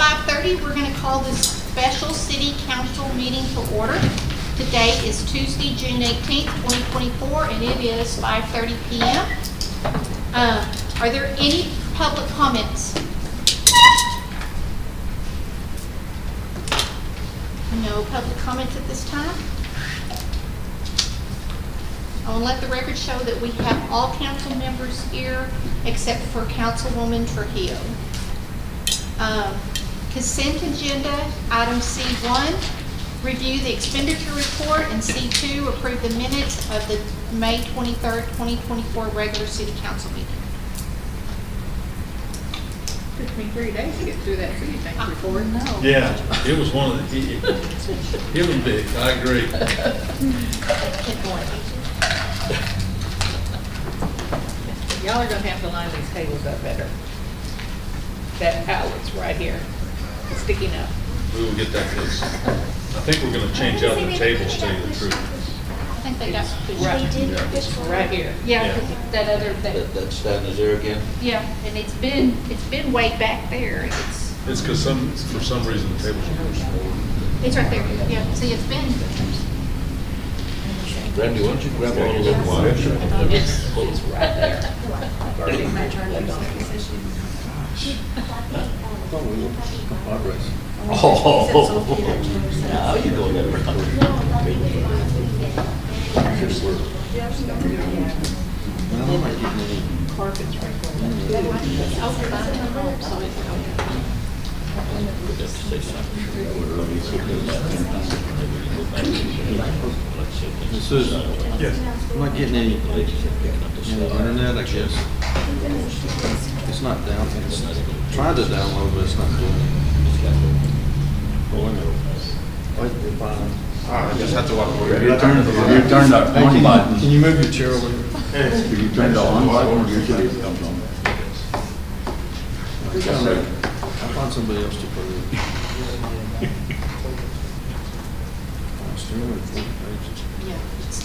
5:30. We're going to call this special city council meeting to order. Today is Tuesday, June 18th, 2024, and it is 5:30 p.m. Are there any public comments? No public comments at this time. I will let the record show that we have all council members here except for Councilwoman Trujillo. Consent agenda, item C1, review the expenditure report, and C2, approve the minutes of the May 23rd, 2024 regular city council meeting. Took me 3 days to get through that city thing report. No. Yeah, it was one of the, it was big, I agree. Y'all are gonna have to line these tables up better. That pallet's right here, it's sticking up. We will get that fixed. I think we're gonna change out the tables, to tell you the truth. I think they got Right, it's right here. Yeah, Yeah. 'cause that other, That stand is there again? yeah, and it's been way back there. It's because for some reason, the tables are pushed forward. It's right there. Yeah, see, it's been. Randy, why don't you grab all of them wires? It's right there. Progress. Oh, now you know that. Carpet's right This is, Yes. I'm not getting any internet, I guess. It's not down, it's trying to download, but it's not doing it. Oh, wait a minute. I just have to walk over. You turn that Hey, on button. can you move your chair over here? If you turn the on button, usually it comes on. I'll find somebody else to put it. It's 340 pages. Yeah, it's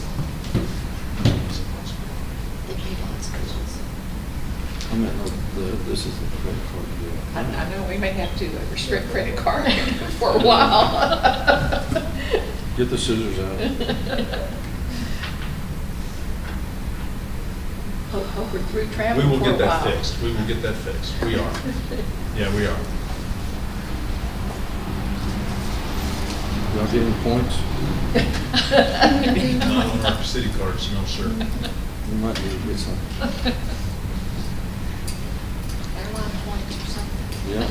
the cable inspections. I meant, this is the credit card deal. I know we may have to restrict credit card for a while. Get the scissors out. Hope we're through We traveling will for a get that while. fixed. We will get that fixed. We are. Yeah, we are. Y'all get any points? Not on our city cards, no, sir. You might need to get some. Airline points or something. Yeah.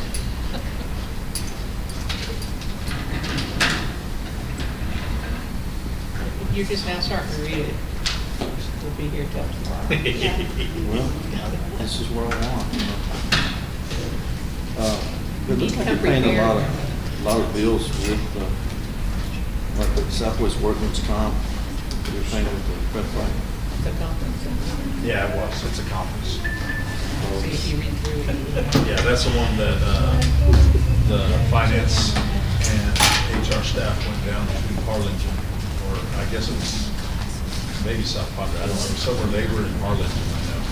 You're just now starting to read it. We'll be here till tomorrow. Well, this is what I want. It looks like Come you're paying a prepared. lot of bills with, like the Southwest Workman's Comp. You're paying with the credit card. The conference. Yeah, it was. It's a conference. See if you read through it. Yeah, that's the one that the finance and HR staff went down to Arlington, or I guess it was maybe South Padre. I don't know. It was somewhere they were in Arlington right now.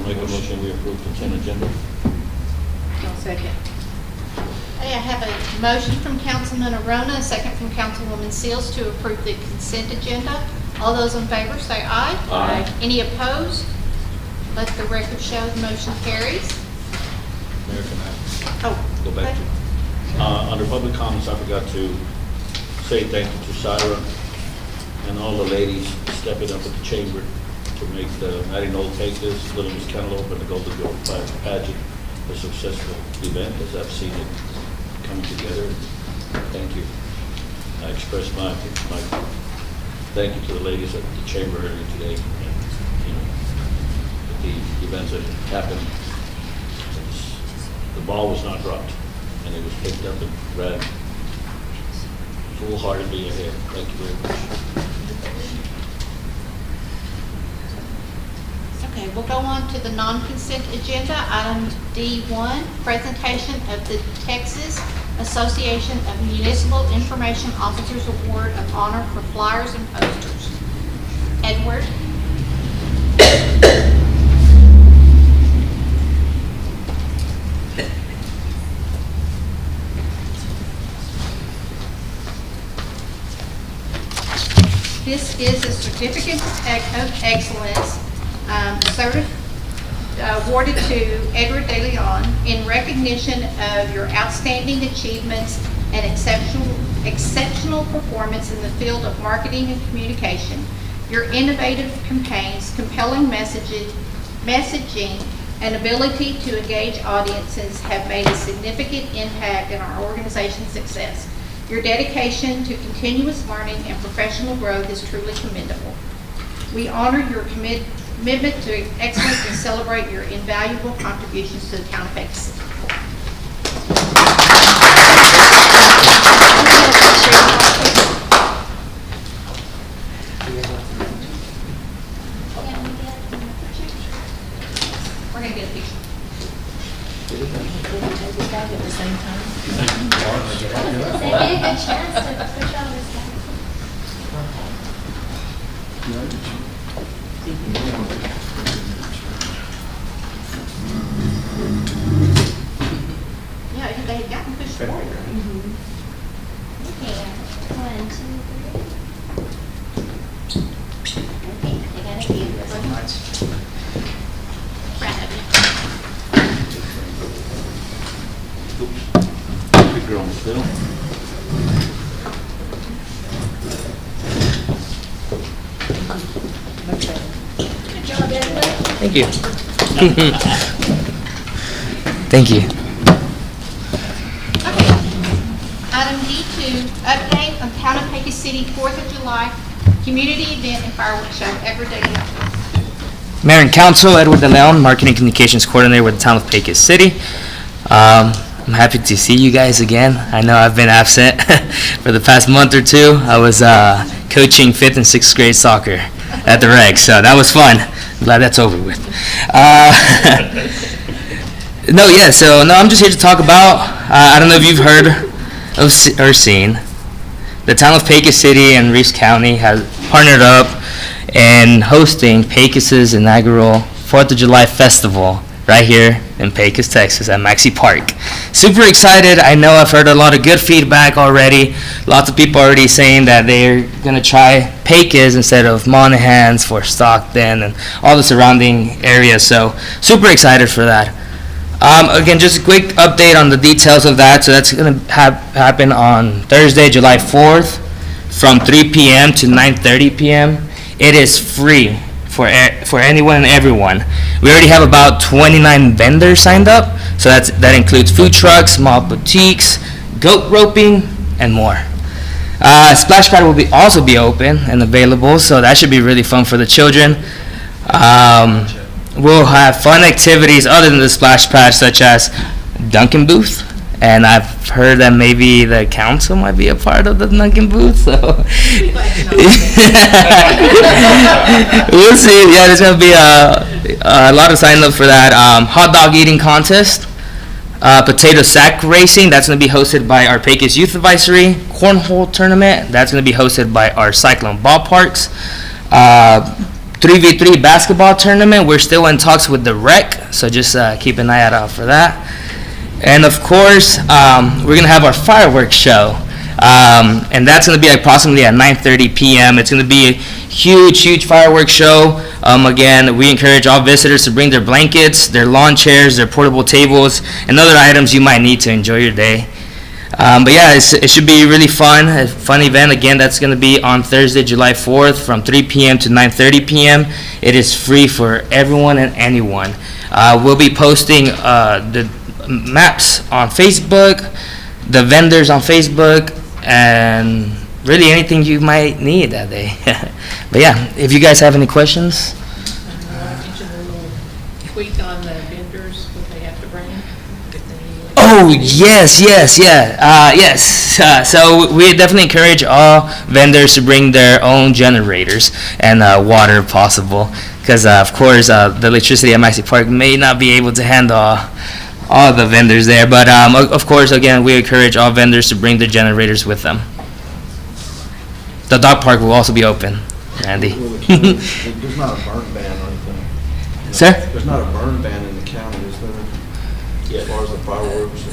Make a motion, we approve consent agenda. I'll second. Hey, I have a motion from Councilman Arona, a second from Councilwoman Seals to approve the consent agenda. All those in favor say aye. Aye. Any opposed? Let the record show the motion carries. Mayor, can I Oh, go back to, under public comments, I forgot to say thank you to Syra and all the ladies stepping up at the chamber to make the Matting Old Pecos, Little Miss Cantaloupe, and the Golden Girl pageant a successful event, as I've seen it come together. Thank you. I express my thank you to the ladies at the chamber earlier today. And, you know, the events that happened, the ball was not dropped, and it was picked up and ran full-heartedly ahead. Thank you very much. Okay, we'll go on to the non-consent agenda. Item D1, presentation of the Texas Association of Municipal Information Officers Award of Honor for flyers and posters. Edward? This is a certificate of excellence awarded to Edward De Leon in recognition of your outstanding achievements and exceptional performance in the field of marketing and communication. Your innovative campaigns, compelling messaging, and ability to engage audiences have made a significant impact in our organization's success. Your dedication to continuous learning and professional growth is truly commendable. We honor your commitment to excellence and celebrate your invaluable contributions to the town of Pecos. We're going to get a picture. At the same time. They get a good chance to push on this guy. Yeah, they had gotten pushed forward. Okay, 1, 2, 3. Okay, they got a few. Brad, Big girl, Phil. Good job, Edward. Thank you. Thank you. Okay. Item D2, update on Town of Pecos City 4th of July community event and fireworks show. Edward De Leon. Mayor and Council, Edward De Leon, Marketing Communications Coordinator with the Town of Pecos City. I'm happy to see you guys again. I know I've been absent for the past month or two. I was coaching 5th and 6th grade soccer at the rec, so that was fun. Glad that's over with. I'm just here to talk about, I don't know if you've heard of or seen, the Town of Pecos City and Reeves County has partnered up in hosting Pecos's inaugural 4th of July festival right here in Pecos, Texas at Maxey Park. Super excited. I know I've heard a lot of good feedback already. Lots of people already saying that they're going to try Pecos instead of Monahans for Stockton and all the surrounding areas. So super excited for that. Again, just a quick update on the details of that. So that's going to happen on Thursday, July 4th from 3 p.m. to 9:30 p.m. It is free for anyone and everyone. We already have about 29 vendors signed up, so that includes food trucks, small boutiques, goat roping, and more. Splash pad will also be open and available, so that should be really fun for the children. We'll have fun activities other than the splash pad, such as Dunkin' booth, and I've heard that maybe the council might be a part of the Dunkin' booth, so we'll see. Yeah, there's going to be a lot of sign-ups for that. Hot dog eating contest, potato sack racing, that's going to be hosted by our Pecos Youth Advisory. Cornhole tournament, that's going to be hosted by our Cyclone Ballparks. 3v3 basketball tournament, we're still in talks with the rec, so just keep an eye out for that. And of course, we're going to have our fireworks show, and that's going to be approximately at 9:30 p.m. It's going to be a huge fireworks show. Again, we encourage all visitors to bring their blankets, their lawn chairs, their portable tables, and other items you might need to enjoy your day. But yeah, it should be really fun, a fun event. Again, that's going to be on Thursday, July 4th from 3 p.m. to 9:30 p.m. It is free for everyone and anyone. We'll be posting the maps on Facebook, the vendors on Facebook, and really anything you might need that day. But yeah, if you guys have any questions. Mention a little tweak on the vendors, what they have to bring. Oh, yes. So we definitely encourage all vendors to bring their own generators and water if possible. because of course the electricity at Maxi Park may not be able to handle all the vendors there. But of course, again, we encourage all vendors to bring their generators with them. The dog park will also be open, Randy. There's not a burn ban or anything. Sir? There's not a burn ban in the county, is there? As far as the fireworks?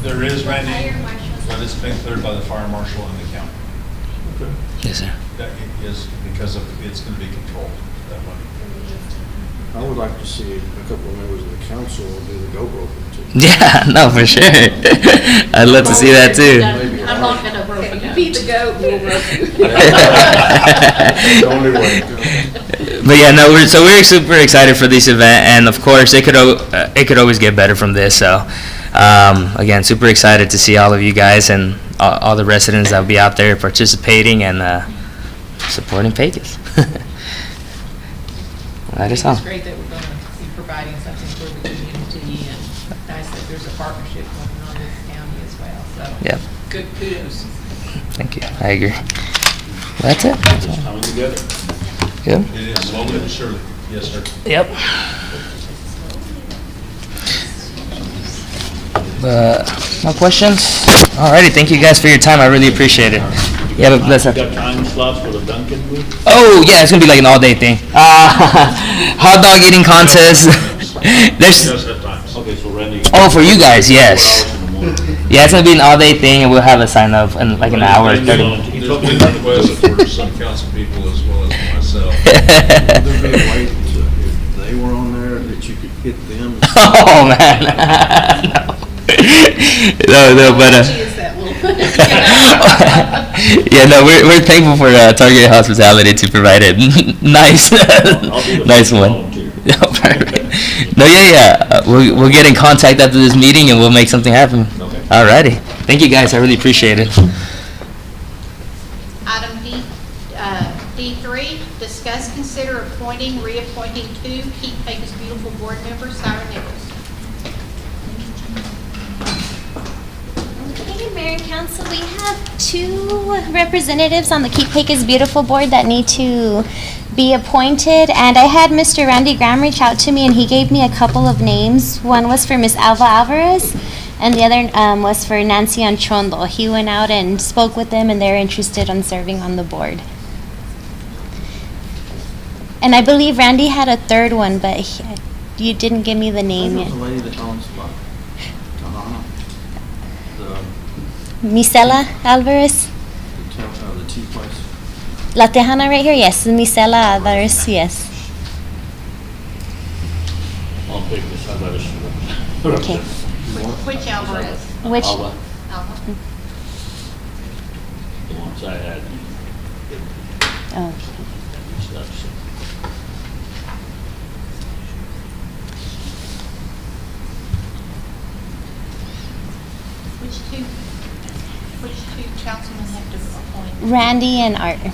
There is, Randy, Fire marshals. but it's been cleared by the fire marshal and the county. Yes, sir. That is because it's going to be controlled that way. I would like to see a couple of members of the council do the GoPro too. Yeah, no, for sure. I'd love to see that too. I'm not gonna rope you. You feed the goat, we'll rope you. The only way. But yeah, no, we're super excited for this event, and of course, it could always get better from this. So, again, super excited to see all of you guys and all the residents that will be out there participating and supporting Pecos. That is all. It's great that we're gonna be providing something for the community, and nice that there's a partnership going on with the county as well, so. Yep. Good kudos. Thank you. I agree. Well, that's it. It's coming together. Good. It is slowly but surely. Yes, sir. Yep. No questions? Alrighty, thank you guys for your time. I really appreciate it. You have a blessed You got time slots for the Dunkin' booth? Oh, yeah, it's gonna be like an all-day thing. Hot dog eating contest. There's, Does have times. Okay, so Randy. oh, for you guys, 4 yes. hours in the morning. Yeah, it's gonna be an all-day thing, and we'll have a sign-up in like an hour, Randy, 30. There's been requests for some council people as well as myself. Would there be a way to, if they were on there, that you could hit them? Oh, man. No, but, She is that little. yeah, no, we're thankful for Target Hospitality to provide it. Nice, I'll be the nice first one. volunteer. Yeah, perfect. No, yeah. We'll get in contact after this meeting and we'll make something happen. Okay. Alrighty. Thank you guys. I really appreciate it. Item D3, discuss, consider appointing, reappointing 2 Keep Pecos Beautiful board members, Sarah Nichols. Okay, Mayor and Council, we have 2 representatives on the Keep Pecos Beautiful board that need to be appointed, and I had Mr. Randy Graham reach out to me, and he gave me a couple of names. One was for Miss Alva Alvarez, and the other was for Nancy Anchondo. He went out and spoke with them, and they're interested in serving on the board. And I believe Randy had a third one, but you didn't give me the name Who's yet. the lady that owns Tahana? Misela Alvarez? The tea place? La Tejana right here? Yes, Misela Alvarez, yes. I'll pick this, I better. Okay. Which Alvarez? Which, Alva, Alva. the ones I had. oh, Stuff. Which two councilmen have to appoint? Randy and Art. The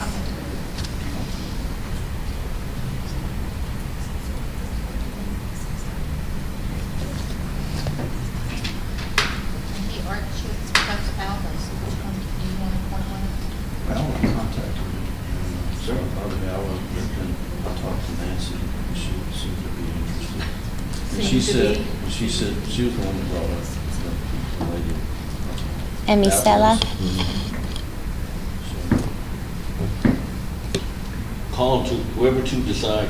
Art Schutz plus Alva, so which one do you want to appoint one of? Well, I contacted her. Several other hours, I talked to Nancy, and she seemed to be interested. And she Seemed to said, she was the one that brought up the lady. And Misela. Call to whoever to decide.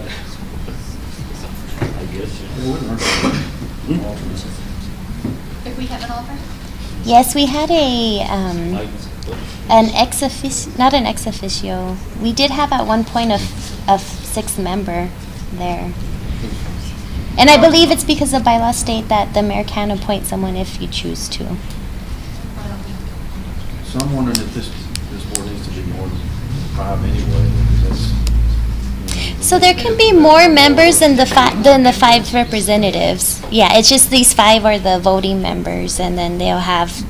I guess. It wouldn't hurt. Alternate. If we have an alternate? Yes, we had a, Like, an ex officio, not an ex officio. We did have at one point a 6th member there. And I believe it's because the bylaw state that the mayor can appoint someone if you choose to. So I'm wondering if this board needs to be more than 5 anyway, because that's, you know. So there can be more members than the 5 representatives. Yeah, it's just these 5 are the voting members, and then they'll have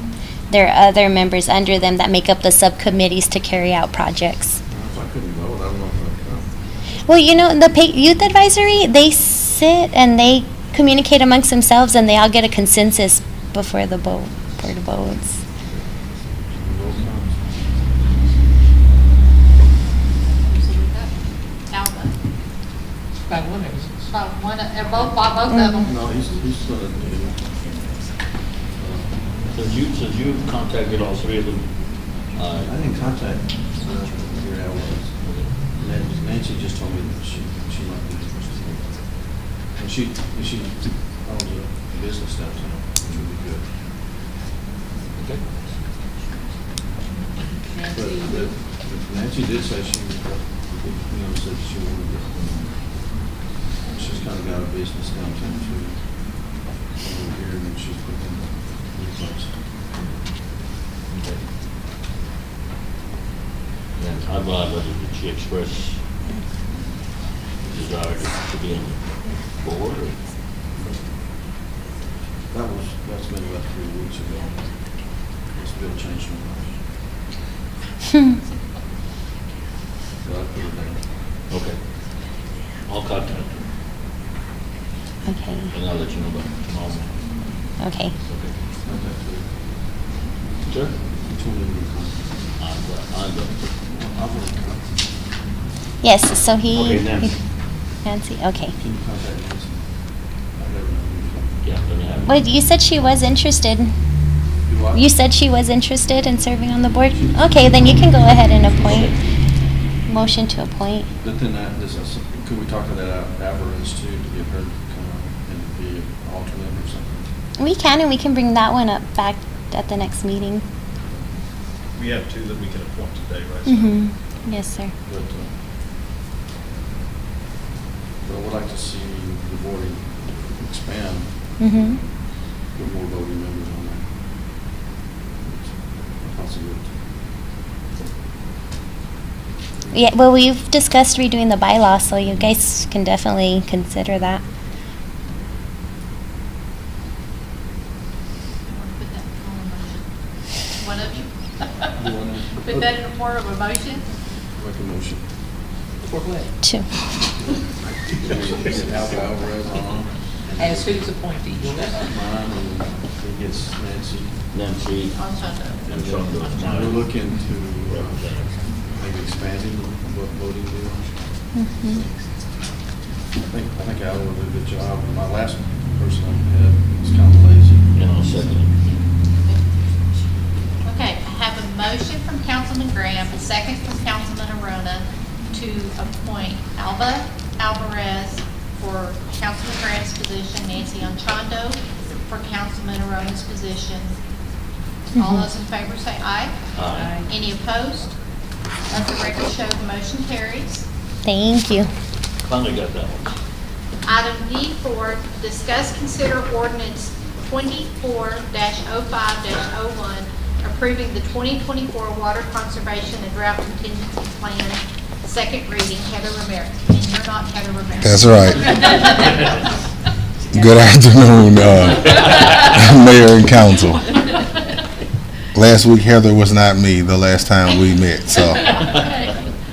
their other members under them that make up the subcommittees to carry out projects. If I couldn't vote, I don't know if I'd come. Well, you know, the youth advisory, they sit and they communicate amongst themselves, and they all get a consensus before the board votes. So we've got Alva. By one of you. Both of them. No, he's gonna do, Since you've contacted all three of them, I didn't contact, here I was. Nancy just told me that she might be interested. And she owns a business downtown, which would be good. okay. But Nancy did say she, said she wanted to, she's kind of got a business downtown too. Over here, and she's putting in a new place. Okay. And how about whether did she express desire to be on the board or? That's been about 3 weeks ago. It's been changed my mind. So I put it down. Okay. I'll contact her Okay, and I'll let you know about it tomorrow morning. okay. Okay. Contact her. Sure. Which one did you contact? I'm done. I've already contacted. Yes, so he. Okay, Nancy. Nancy, okay. Can you contact Nancy? I never know. Yeah, let me have it. Well, you said she was interested. Do what? You said she was interested in serving on the board? Okay, then you can go ahead and appoint. Motion to appoint. But then could we talk to that Alvarez too, to get her to come on and be an alternate or something? We can, and we can bring that one up back at the next meeting. We have two that we can appoint today, right? Mm-hmm. Yes, sir. But I would like to see the board expand, Mm-hmm. put more voting members on there. It's a possibility. Yeah, well, we've discussed redoing the bylaw, so you guys can definitely consider that. One of you? You wanna- Put that in the form of a motion? Make a motion. For what? Two. Get Alvarez on, As who's appointee? mine, and he gets Nancy. Nancy. On Sunday. And then we're looking to maybe expanding the voting deal. Mm-hmm. I think Al will do a good job. My last person I had was kind of lazy. And I'll second it. Okay, I have a motion from Councilman Graham, a second from Councilman Arona to appoint Alba Alvarez for Councilman Graham's position, Nancy Anchondo for Councilman Arona's position. All those in favor say aye. Aye. Any opposed? Let the record show the motion carries. Thank you. Finally got that one. Item D4, discuss, consider ordinance 24-05-01, approving the 2024 Water Conservation and Drought Contingency Plan, second reading. Heather Ramirez. And you're not Heather Ramirez. That's right. Good afternoon, Mayor and Council. Last week Heather was not me the last time we met, so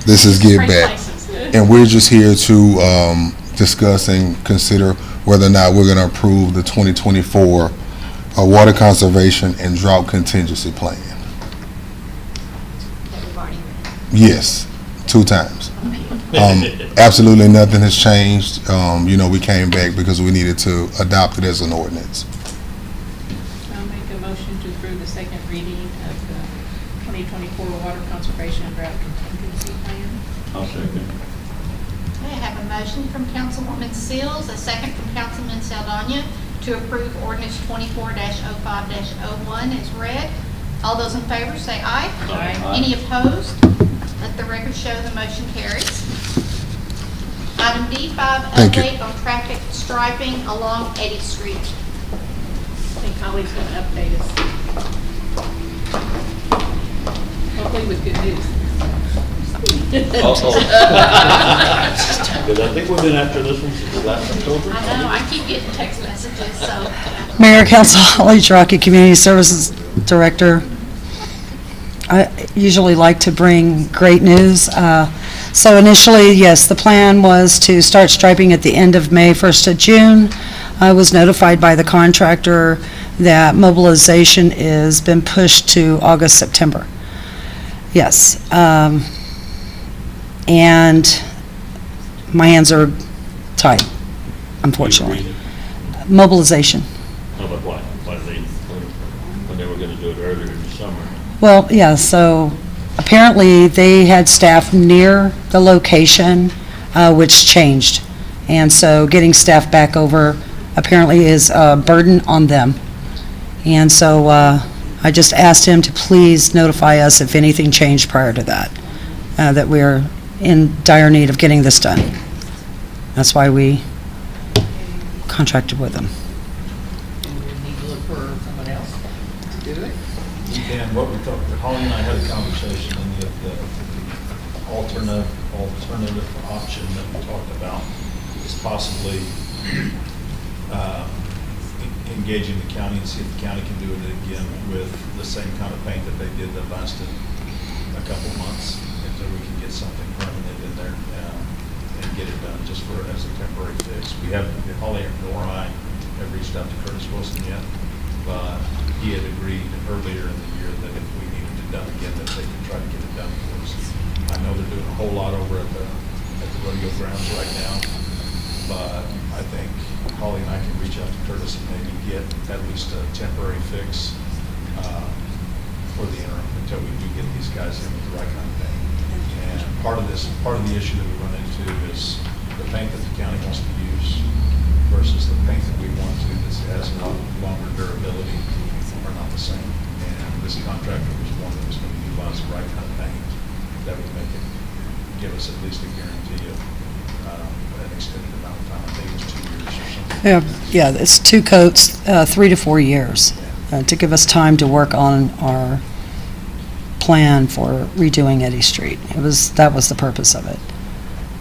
this is Give Great Back. places. And we're just here to discuss and consider whether or not we're going to approve the 2024 Water Conservation and Drought Contingency Plan. That we've already read. Yes, 2 times. Absolutely nothing has changed. We came back because we needed to adopt it as an ordinance. I'll make a motion to approve the second reading of the 2024 Water Conservation and Drought Contingency Plan. I'll second. Okay, I have a motion from Councilwoman Seals, a second from Councilman Saldana to approve ordinance 24-05-01 as read. All those in favor say aye. Aye. Any opposed? Let the record show the motion carries. Item D5, Thank you. update on traffic striping along 80th Street. I think Holly's going to update us. Hopefully with good news. Because I think we've been after this one since last October. I know, I keep getting text messages, so. Mayor, Council, Holly Chiraki, Community Services Director. I usually like to bring great news. So initially, yes, the plan was to start striping at the end of May, 1st of June. I was notified by the contractor that mobilization has been pushed to August, September. Yes. And my hands are tight, unfortunately. Mobilization. No, but why? Why did they, when they were gonna do it earlier in the summer? Well, yeah, so apparently they had staff near the location, which changed. And so getting staff back over apparently is a burden on them. And so I just asked him to please notify us if anything changed prior to that, that we're in dire need of getting this done. That's why we contracted with them. Do we need to look for someone else to do it? And what we talked, Holly and I had a conversation, and the alternative option that we talked about is possibly engaging the county and see if the county can do it again with the same kind of paint that they did that lasted a couple months, so we can get something permanent in there and get it done just for as a temporary fix. We have, Holly nor I have reached out to Curtis Wilson yet, but he had agreed earlier in the year that if we needed it done again, that they could try to get it done for us. I know they're doing a whole lot over at the rodeo grounds right now, but I think Holly and I can reach out to Curtis and maybe get at least a temporary fix for the interim until we do get these guys in with the right kind of paint. And part of the issue that we run into is the paint that the county wants to use versus the paint that we want to that has longer durability are not the same. And this contractor was one that was going to utilize the right kind of paint that would make it, give us at least a guarantee of an extended amount of time. I think it was 2 years or something. Yeah, it's 2 coats, 3 to 4 years, to give us time to work on our plan for redoing Eddy Street. That was the purpose of it.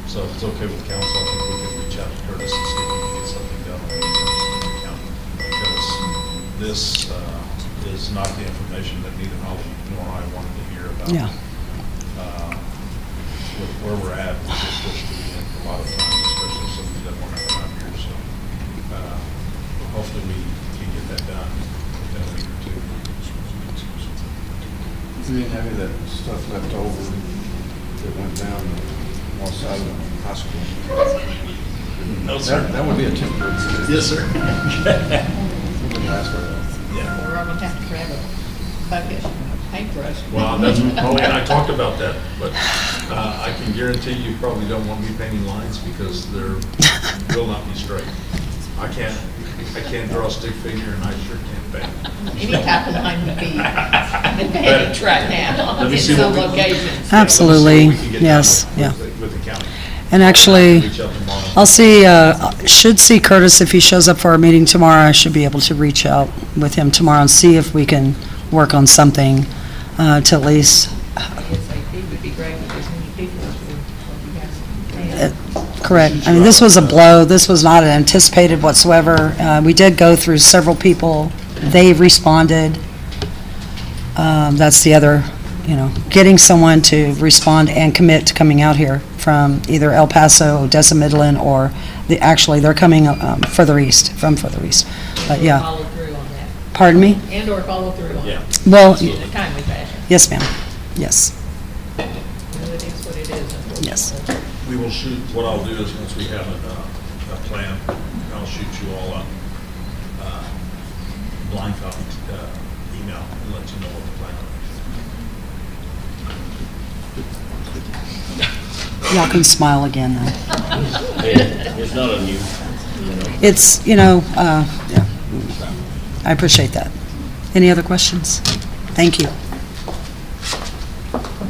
So if it's okay with council, I think we can reach out to Curtis and see if we can get something done on the county. Because this is not the information that neither Holly nor I wanted to hear about. Yeah. With where we're at, we're just pushed to the end a lot of times, especially some of that we're not around here. So hopefully we can get that done within a week or 2. We didn't have any of that stuff left over that went down the north side of the hospital. No, sir. That would be a temporary fix. Yes, sir. It wouldn't last very long. Yeah. We're going to have to grab a bucket, paintbrush. Well, that's, Holly and I talked about that, but I can guarantee you probably don't want me painting lines because they're, will not be straight. I can't draw a stick figure and I sure can't paint. Any type of line would be advantage right now Let me in see some what we- locations. Absolutely, Let me see what we can get done yes, yeah. with the county. And actually, Reach out tomorrow. I'll should see Curtis if he shows up for our meeting tomorrow. I should be able to reach out with him tomorrow and see if we can work on something to at least, ASAP would be great with as many people as we have. correct. I mean, this was a blow. This was not anticipated whatsoever. We did go through several people. They responded. That's the other, getting someone to respond and commit to coming out here from either El Paso, Odessa, Midland, or they're coming further east, from further east. But yeah, Follow through on that, pardon me? and/or follow through on Yeah. it Well, in a timely fashion. yes, ma'am. Yes, You know, it is what it is, unfortunately. Yes. We will shoot, what I'll do is, once we have a plan, I'll shoot you all a blind copy email and let you know what the plan is. y'all can smile again then. Hey, it's not unusual, It's, yeah. I appreciate that. Any other questions? Thank you.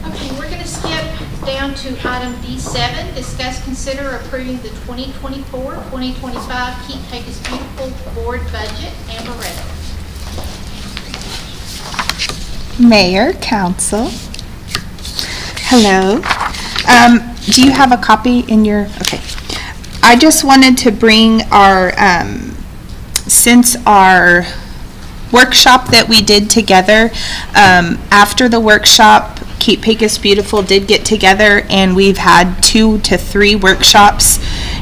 Okay, we're going to skip down to item D7, discuss, consider approving the 2024-2025 Keep Pecos Beautiful Board Budget. Amber. Mayor, Council. Hello. Do you have a copy in your, okay. I just wanted to bring our, since our workshop that we did together, after the workshop, Keep Pecos Beautiful did get together, and we've had 2 to 3 workshops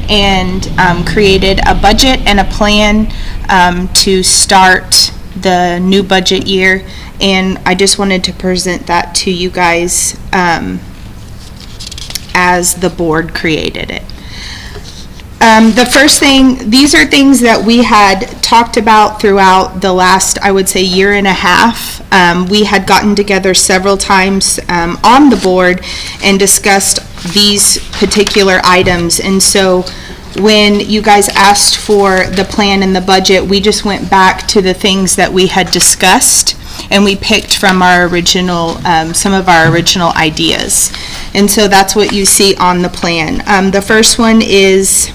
and created a budget and a plan to start the new budget year, and I just wanted to present that to you guys as the board created it. The first thing, these are things that we had talked about throughout the last, I would say, year and a half. We had gotten together several times on the board and discussed these particular items. And so when you guys asked for the plan and the budget, we just went back to the things that we had discussed, and we picked from our original, some of our original ideas. And so that's what you see on the plan. The first one is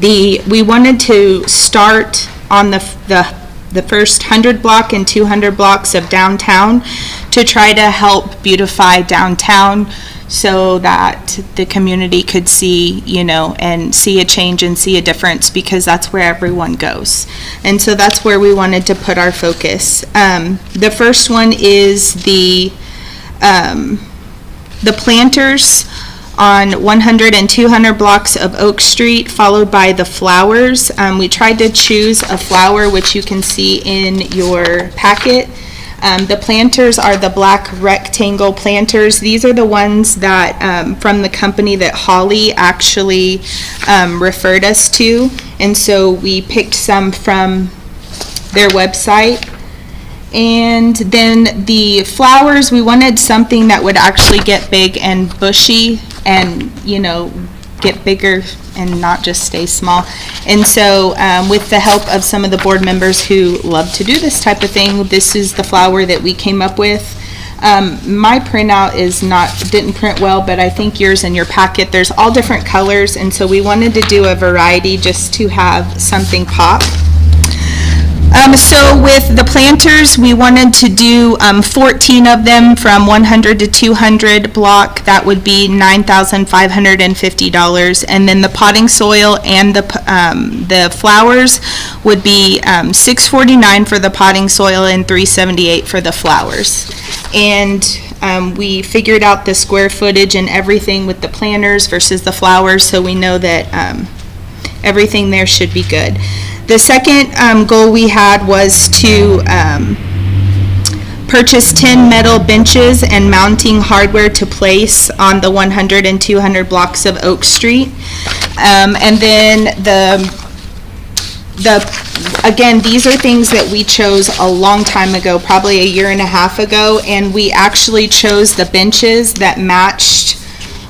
we wanted to start on the first 100 block and 200 blocks of downtown to try to help beautify downtown so that the community could see, you know, and see a change and see a difference, because that's where everyone goes. And so that's where we wanted to put our focus. The first one is the planters on 100 and 200 blocks of Oak Street, followed by the flowers. We tried to choose a flower, which you can see in your packet. The planters are the black rectangle planters. These are the ones that, from the company that Holly actually referred us to. And so we picked some from their website. And then the flowers, we wanted something that would actually get big and bushy and, you know, get bigger and not just stay small. And so with the help of some of the board members who love to do this type of thing, this is the flower that we came up with. My printout didn't print well, but I think yours in your packet, there's all different colors, and so we wanted to do a variety just to have something pop. So with the planters, we wanted to do 14 of them from 100 to 200 block. That would be $9,550. And then the potting soil and the flowers would be $649 for the potting soil and $378 for the flowers. And we figured out the square footage and everything with the planters versus the flowers, so we know that everything there should be good. The second goal we had was to purchase 10 metal benches and mounting hardware to place on the 100 and 200 blocks of Oak Street. And then again, these are things that we chose a long time ago, probably a year and a half ago, and we actually chose the benches that matched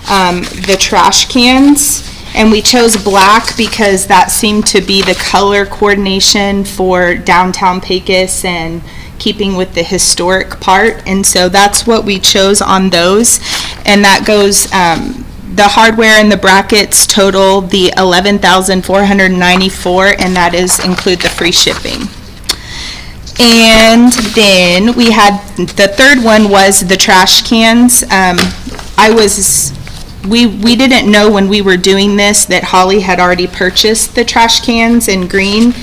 the trash cans. And we chose black because that seemed to be the color coordination for downtown Pecos and keeping with the historic part. And so that's what we chose on those. And that goes, the hardware and the brackets total the $11,494, and that include the free shipping. And then we had, the third one was the trash cans. We didn't know when we were doing this that Holly had already purchased the trash cans in green.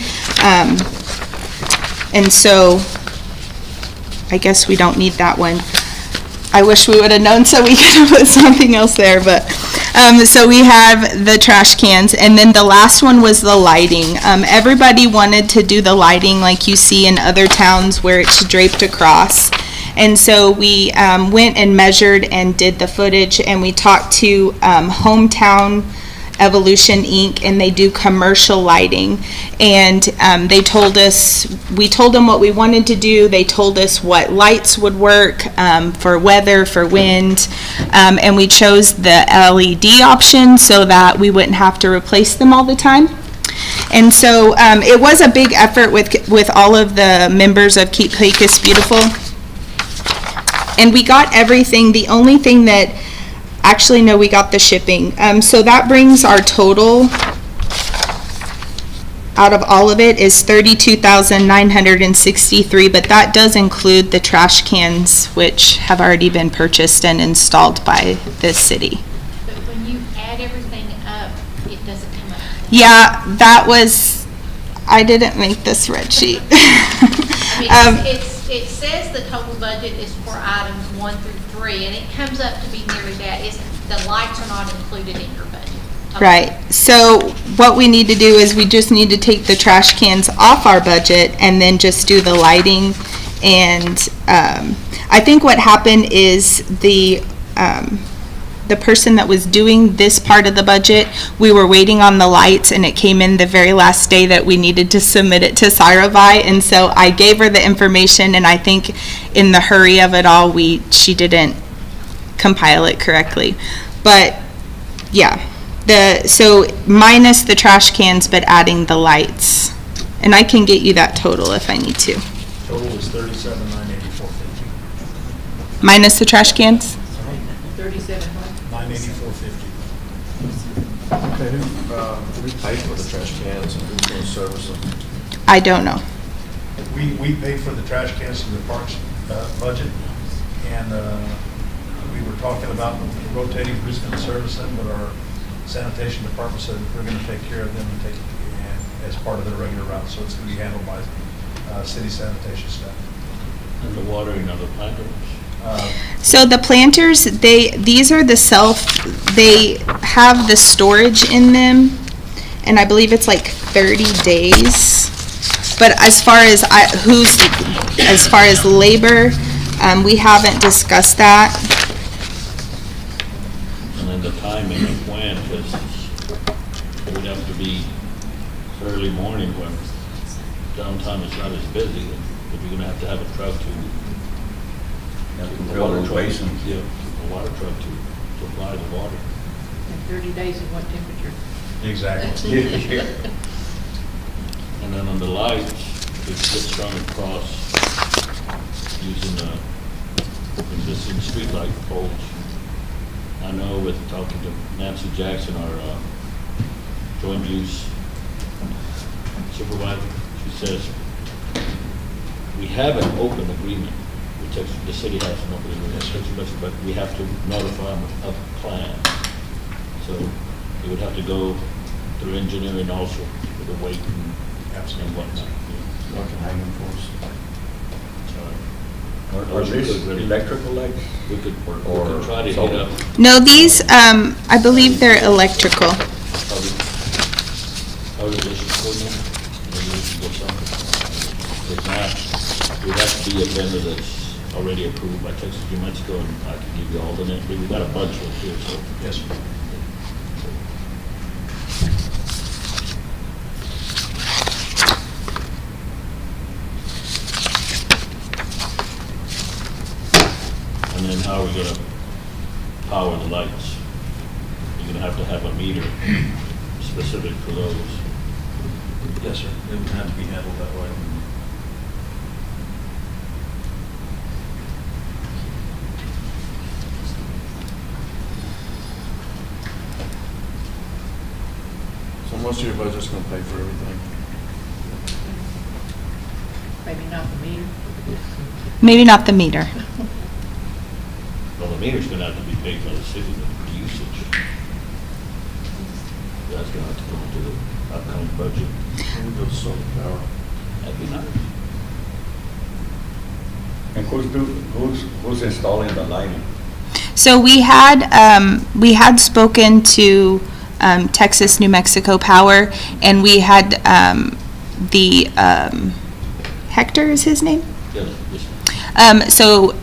And so I guess we don't need that one. I wish we would have known so we could have put something else there, but so we have the trash cans, and then the last one was the lighting. Everybody wanted to do the lighting like you see in other towns where it's draped across. And so we went and measured and did the footage, and we talked to Hometown Evolution Inc., and they do commercial lighting. And they told us, we told them what we wanted to do. They told us what lights would work for weather, for wind, and we chose the LED option so that we wouldn't have to replace them all the time. And so it was a big effort with all of the members of Keep Pecos Beautiful. And we got everything. The only thing that, actually no, we got the shipping. So that brings our total out of all of it is $32,963, but that does include the trash cans, which have already been purchased and installed by the city. But when you add everything up, it doesn't come up. Yeah, that was, I didn't make the spreadsheet. I mean, it says the total budget is for items 1 through 3, and it comes up to be nearly that. The lights are not included in your budget. Okay. Right. So what we need to do is we just need to take the trash cans off our budget and then just do the lighting. And I think what happened is the the person that was doing this part of the budget, we were waiting on the lights, and it came in the very last day that we needed to submit it to Syra by, and so I gave her the information, and I think in the hurry of it all, she didn't compile it correctly. But, yeah, so minus the trash cans, but adding the lights. And I can get you that total if I need to. Total is $37,984.50. Minus the trash cans? 37 what? $984.50. Okay, who paid for the trash cans and who's going to service them? I don't know. We pay for the trash cans in the parks budget, and we were talking about rotating who's going to service them, but our sanitation department said we're going to take care of them and take it as part of their regular route, so it's going to be handled by city sanitation staff. And the watering of the planters. So the planters, these are they have the storage in them, and I believe it's like 30 days. But as far as labor, we haven't discussed that. And then the timing of when, because it would have to be early morning when downtown is not as busy, if you're gonna have to have a truck to. A water truck, yeah, a water truck to supply the water. And 30 days in what temperature? Exactly. And then on the lights, it's just strung across using existing street light poles. I know with talking to Nancy Jackson, our joint use supervisor, she says, we have an open agreement. The city has an open agreement, but we have to notify them of the plan. So it would have to go through engineering also, with the weight and whatnot. Y'all can hang them for us. Or these electrical lights? We could try to heat up. No, these, I believe they're electrical. How do they support them? Maybe we can get something. If not, it would have to be a vendor that's already approved by Texas New Mexico, and I can give you all the names. We've got a bunch of here, so. Yes, sir. And then how are we gonna power the lights? You're gonna have to have a meter specific for those. Yes, sir. It would have to be handled that way. So most of your budget's going to pay for everything. Maybe not the meter. Maybe not the meter. Well, the meter's gonna have to be paid by the city, the usage. That's gonna have to come into the upcoming budget. We'll go to solar power. That'd be nice. And who's installing the lighting? So we had spoken to Texas New Mexico Power, and we had Hector is his name? Yes, yes. So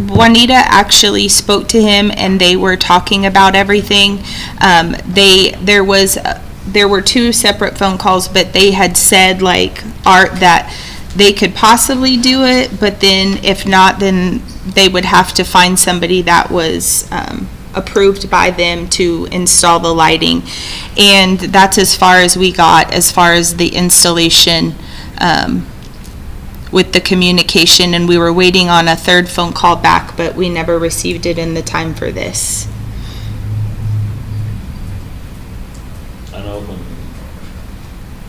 Juanita actually spoke to him, and they were talking about everything. There were two separate phone calls, but they had said like Art that they could possibly do it, but then if not, then they would have to find somebody that was approved by them to install the lighting. And that's as far as we got, as far as the installation with the communication, and we were waiting on a third phone call back, but we never received it in the time for this. I know when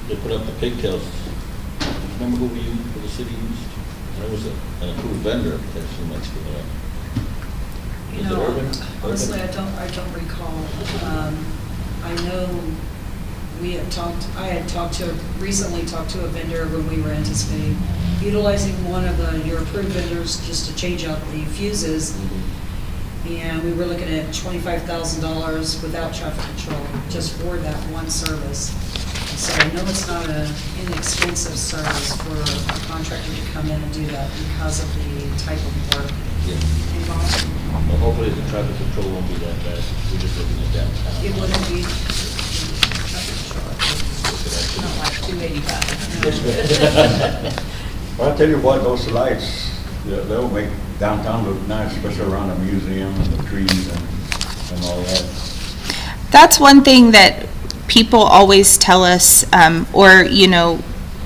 they put up the pigtails, remember who we used, who the city used? There was an approved vendor, Texas New Mexico. You Was it know, Urban? honestly, Urban? I don't recall. I know recently talked to a vendor when we were anticipating utilizing one of your approved vendors just to change out the fuses. And we were looking at $25,000 without traffic control, just for that one service. So I know it's not an inexpensive service for a contractor to come in and do that because of the type of work involved. Well, hopefully the traffic control won't be that bad. We're just looking at downtown. It wouldn't be, Not like 285. Well, I'll tell you what, those lights, they'll make downtown look nice, especially around the museum and the trees and all that. That's one thing that people always tell us, or,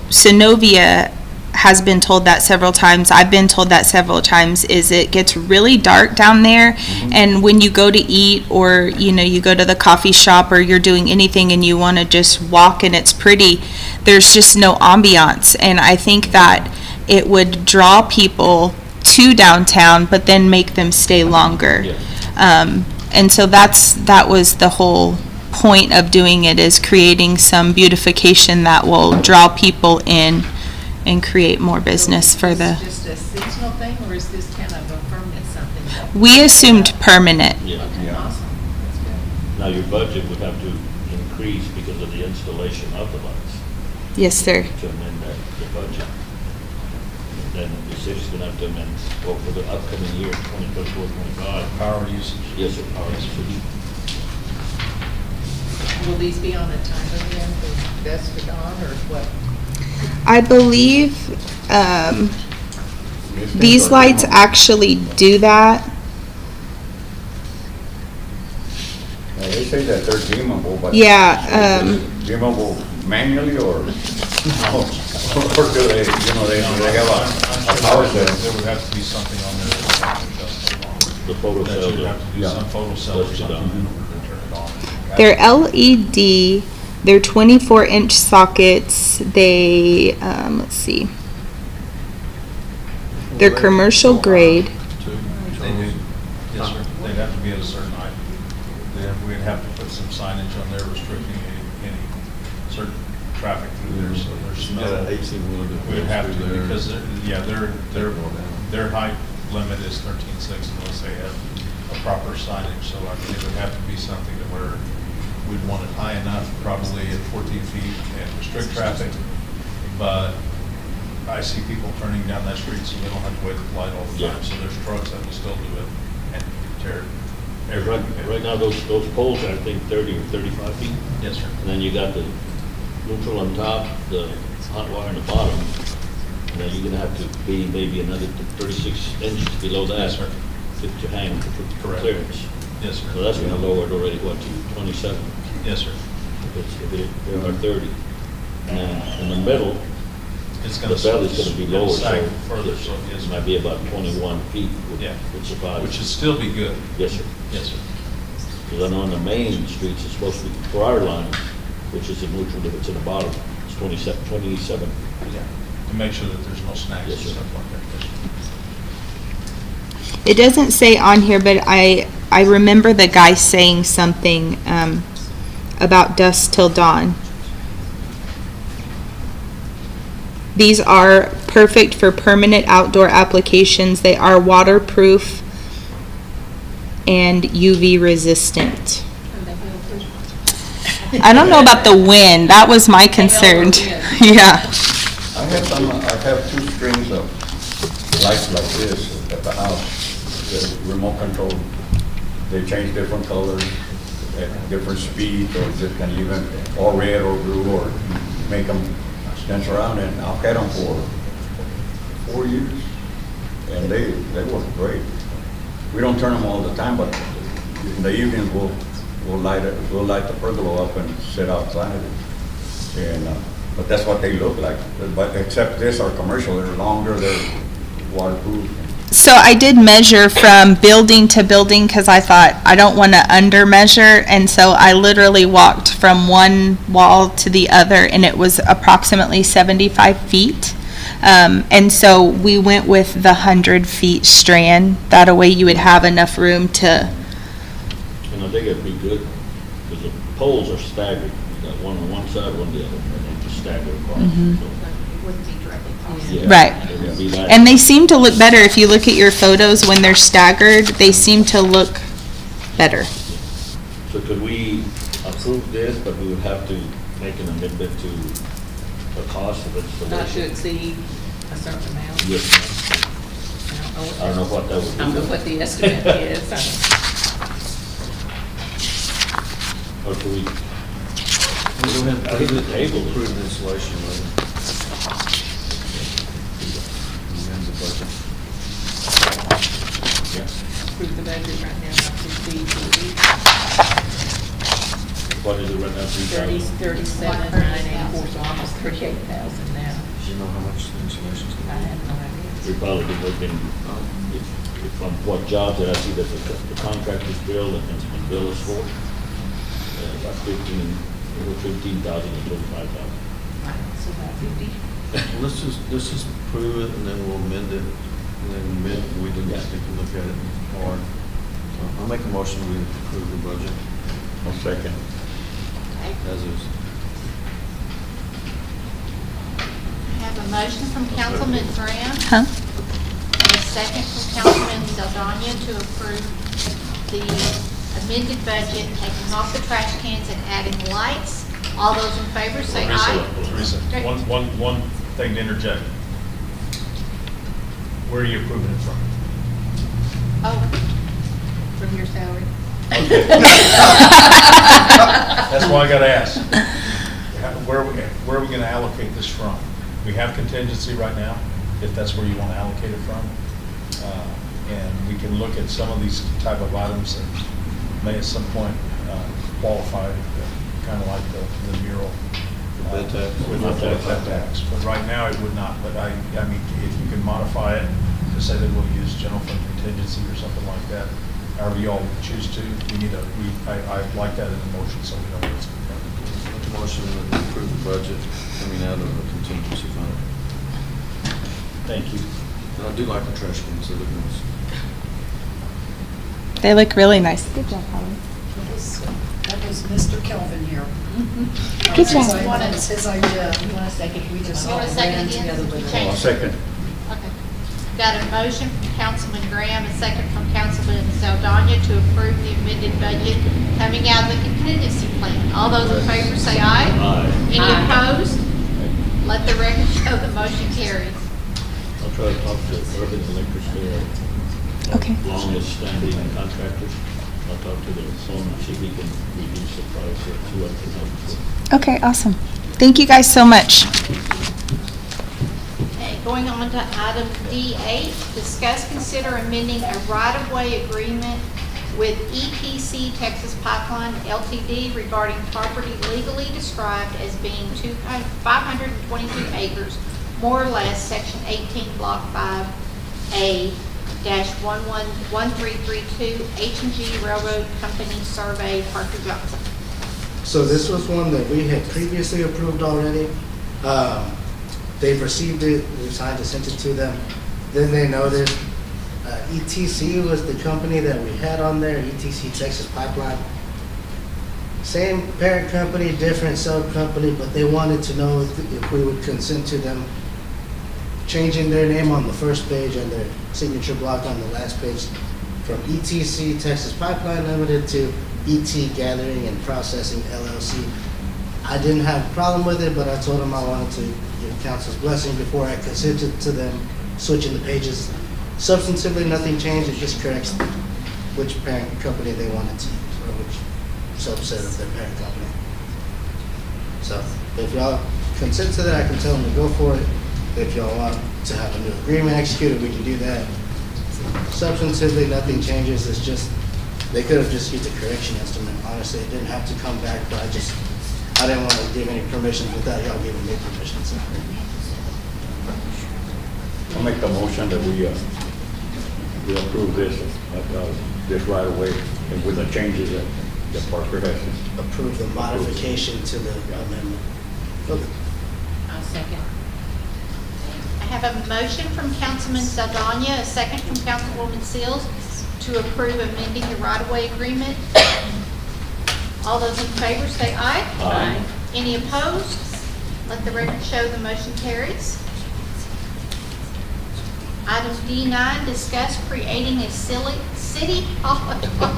Synovia has been told that several times, I've been told that several times, is it gets really dark down there, and when you go to eat, or, you go to the coffee shop, or you're doing anything and you want to just walk and it's pretty, there's just no ambiance, and I think that it would draw people to downtown, but then make them stay longer. And so that was the whole point of doing it, is creating some beautification that will draw people in and create more business for the, Is this just a seasonal thing, or is this kind of a permanent something? we assumed permanent. Yeah. Yeah. Awesome. That's good. Now, your budget would have to increase because of the installation of the lights Yes, sir. to amend the budget. Then the city's gonna have to amend, well, for the upcoming year, 2024, 25. Power usage. Yes, sir, power usage. Will these be on a timer then, from dusk to dawn, or what? I believe these lights actually do that. Now, they say that they're dimmable, but. Yeah, Is it dimmable manually or, or do they, they have a power There set? would have to be something on there that would adjust the alarm. The photo That cell. you'd have to do Yeah. some photo cell or That's something done. in order to turn it on. they're LED, they're 24-inch sockets, they, let's see, they're commercial grade. They do, yes, sir. They'd have to be at a certain height. We'd have to put some signage on there restricting any certain traffic through there, so there's no. We'd have to, because, their height limit is 13.6 unless they have a proper signage, so I mean, it would have to be something that where we'd want it high enough, probably at 14 feet, and restrict traffic, but I see people turning down that street, so they don't have to wait at the light all the time, Yeah. so there's trucks that will still do it and tear Right now, those poles are, I think, 30 or 35 feet. Yes, sir. And then you got the neutral on top, the hot wire on the bottom. And then you're gonna have to be maybe another 36 inches below that. Yes, sir. To hang for Correct. clearance. Yes, sir. So that's gonna lower it already, what, to 27? Yes, sir. If there are 30. And then in the middle, It's the gonna. belly's gonna be lower, so sag further, so yes, it might be about 21 feet. Yeah. Which is about. Which would still be good. Yes, sir. Yes, sir. Because I know on the main streets, it's supposed to be, for our line, which is a neutral, if it's in the bottom, it's 27. Yeah. To make sure that there's no snags and Yes, sir. stuff like that. Yes, sir. It doesn't say on here, but I remember the guy saying something about dusk till dawn. These are perfect for permanent outdoor applications. They are waterproof and UV resistant. And they feel pretty. I don't know about the wind. That was my concern. Yeah. I have two strings of lights like this at the house, the remote control. They change different colors at different speeds, or just can even, or red or blue, or make them dance around, and I've had them for 4 years, and they work great. We don't turn them all the time, but in the evenings, we'll light the pergola up and sit outside. And, but that's what they look like. But except this are commercial, they're longer, they're waterproof. So I did measure from building to building because I thought I don't want to under measure, and so I literally walked from one wall to the other, and it was approximately 75 feet. And so we went with the 100 feet strand. That way you would have enough room to. And I think it'd be good, because the poles are staggered. You got one on one side, one on the other, and then just stagger across. Mhm. So, It wouldn't be directly possible. yeah, Right. it would be like- And they seem to look better if you look at your photos when they're staggered. They seem to look better. So could we approve this, but we would have to make an amendment to the cost of Not to installation. exceed a certain amount. Yes, I don't know what that would be. I don't know what the estimate is. Or do we, We'll go ahead and I think the table is- approve the installation later. Amend the budget. Approve the budget right now, not to exceed what is it right now, 3,000? 37,984, so almost 38,000 now. Do you know how much the installation's I gonna have no idea. We've probably been looking, from what jobs that I see that the contractors bill and bill us for, about 15,000 and 25,000. So about 50. be? Let's just approve it and then we'll amend it. And then we can just take a look at it hard. So I'll make a motion, we approve the budget One second. as is. I have a motion from Councilman Graham. Huh? And a second from Councilman Saldana to approve the amended budget, taking off the trash cans and adding lights. All those in favor say aye. Teresa, one thing to interject. Where are you approving it from? Oh, from your salary. That's why I gotta ask. Where are we gonna allocate this from? We have contingency right now, if that's where you wanna allocate it from. And we can look at some of these type of items that may at some point qualify, kind of like the mural. The bed tax. With the bed tax, but right now it would not, but I mean, if you can modify it to say that we'll use general fund contingency or something like that, however you all choose to, I like that in the motion, so we know what's. Make a motion to approve the budget coming out of the contingency fund. Thank you. And I do like the trash cans, they look nice. They look really nice. Good job, Holly. That was Mr. Kelvin here. Good job. It's his idea. You want a second? We just You all want a second ran again? together with You it. changed One second. Okay. Got a motion from Councilman Graham, a second from Councilman Saldana to approve the amended budget coming out of the contingency plan. All those in favor say aye. Aye. Any Aye. opposed? Let the record show the motion carries. I'll try to talk to Urban Electric, Okay. longest standing contractors. I'll talk to the owner, see if he can reduce the price or see what can help. Okay, awesome. Thank you guys so much. Okay, going on to item D8, discuss, consider amending a right-of-way agreement with EPC Texas Pipeline LTD regarding property legally described as being 522 acres, more or less, Section 18, Block 5A-111332, H&G Railroad Company Survey, Parker Johnson. So this was one that we had previously approved already. They've received it, we signed it, sent it to them. Then they noticed ETC was the company that we had on there, ETC Texas Pipeline. Same parent company, different sub-company, but they wanted to know if we would consent to them changing their name on the first page and their signature block on the last page from ETC Texas Pipeline Limited to ET Gathering and Processing LLC. I didn't have a problem with it, but I told them I wanted to give council's blessing before I consented to them switching the pages. Substantively, nothing changed, it just corrects which parent company they wanted to use, or which subset of their parent company. So, if y'all consent to that, I can tell them to go for it. If y'all want to have a new agreement executed, we can do that. Substantively, nothing changes, it's just, they could have just used a correction estimate. Honestly, it didn't have to come back, but I didn't want to give any permission without y'all giving me permission. So. I'll make the motion that we approve this right away and with the changes that Parker has. Approve the modification to the amendment. Okay. I'll second. I have a motion from Councilman Saldana, a second from Councilwoman Seals to approve amending the right-of-way agreement. All those in favor say aye. Aye. Any opposed? Let the record show the motion carries. Item D9, discuss creating a city policy for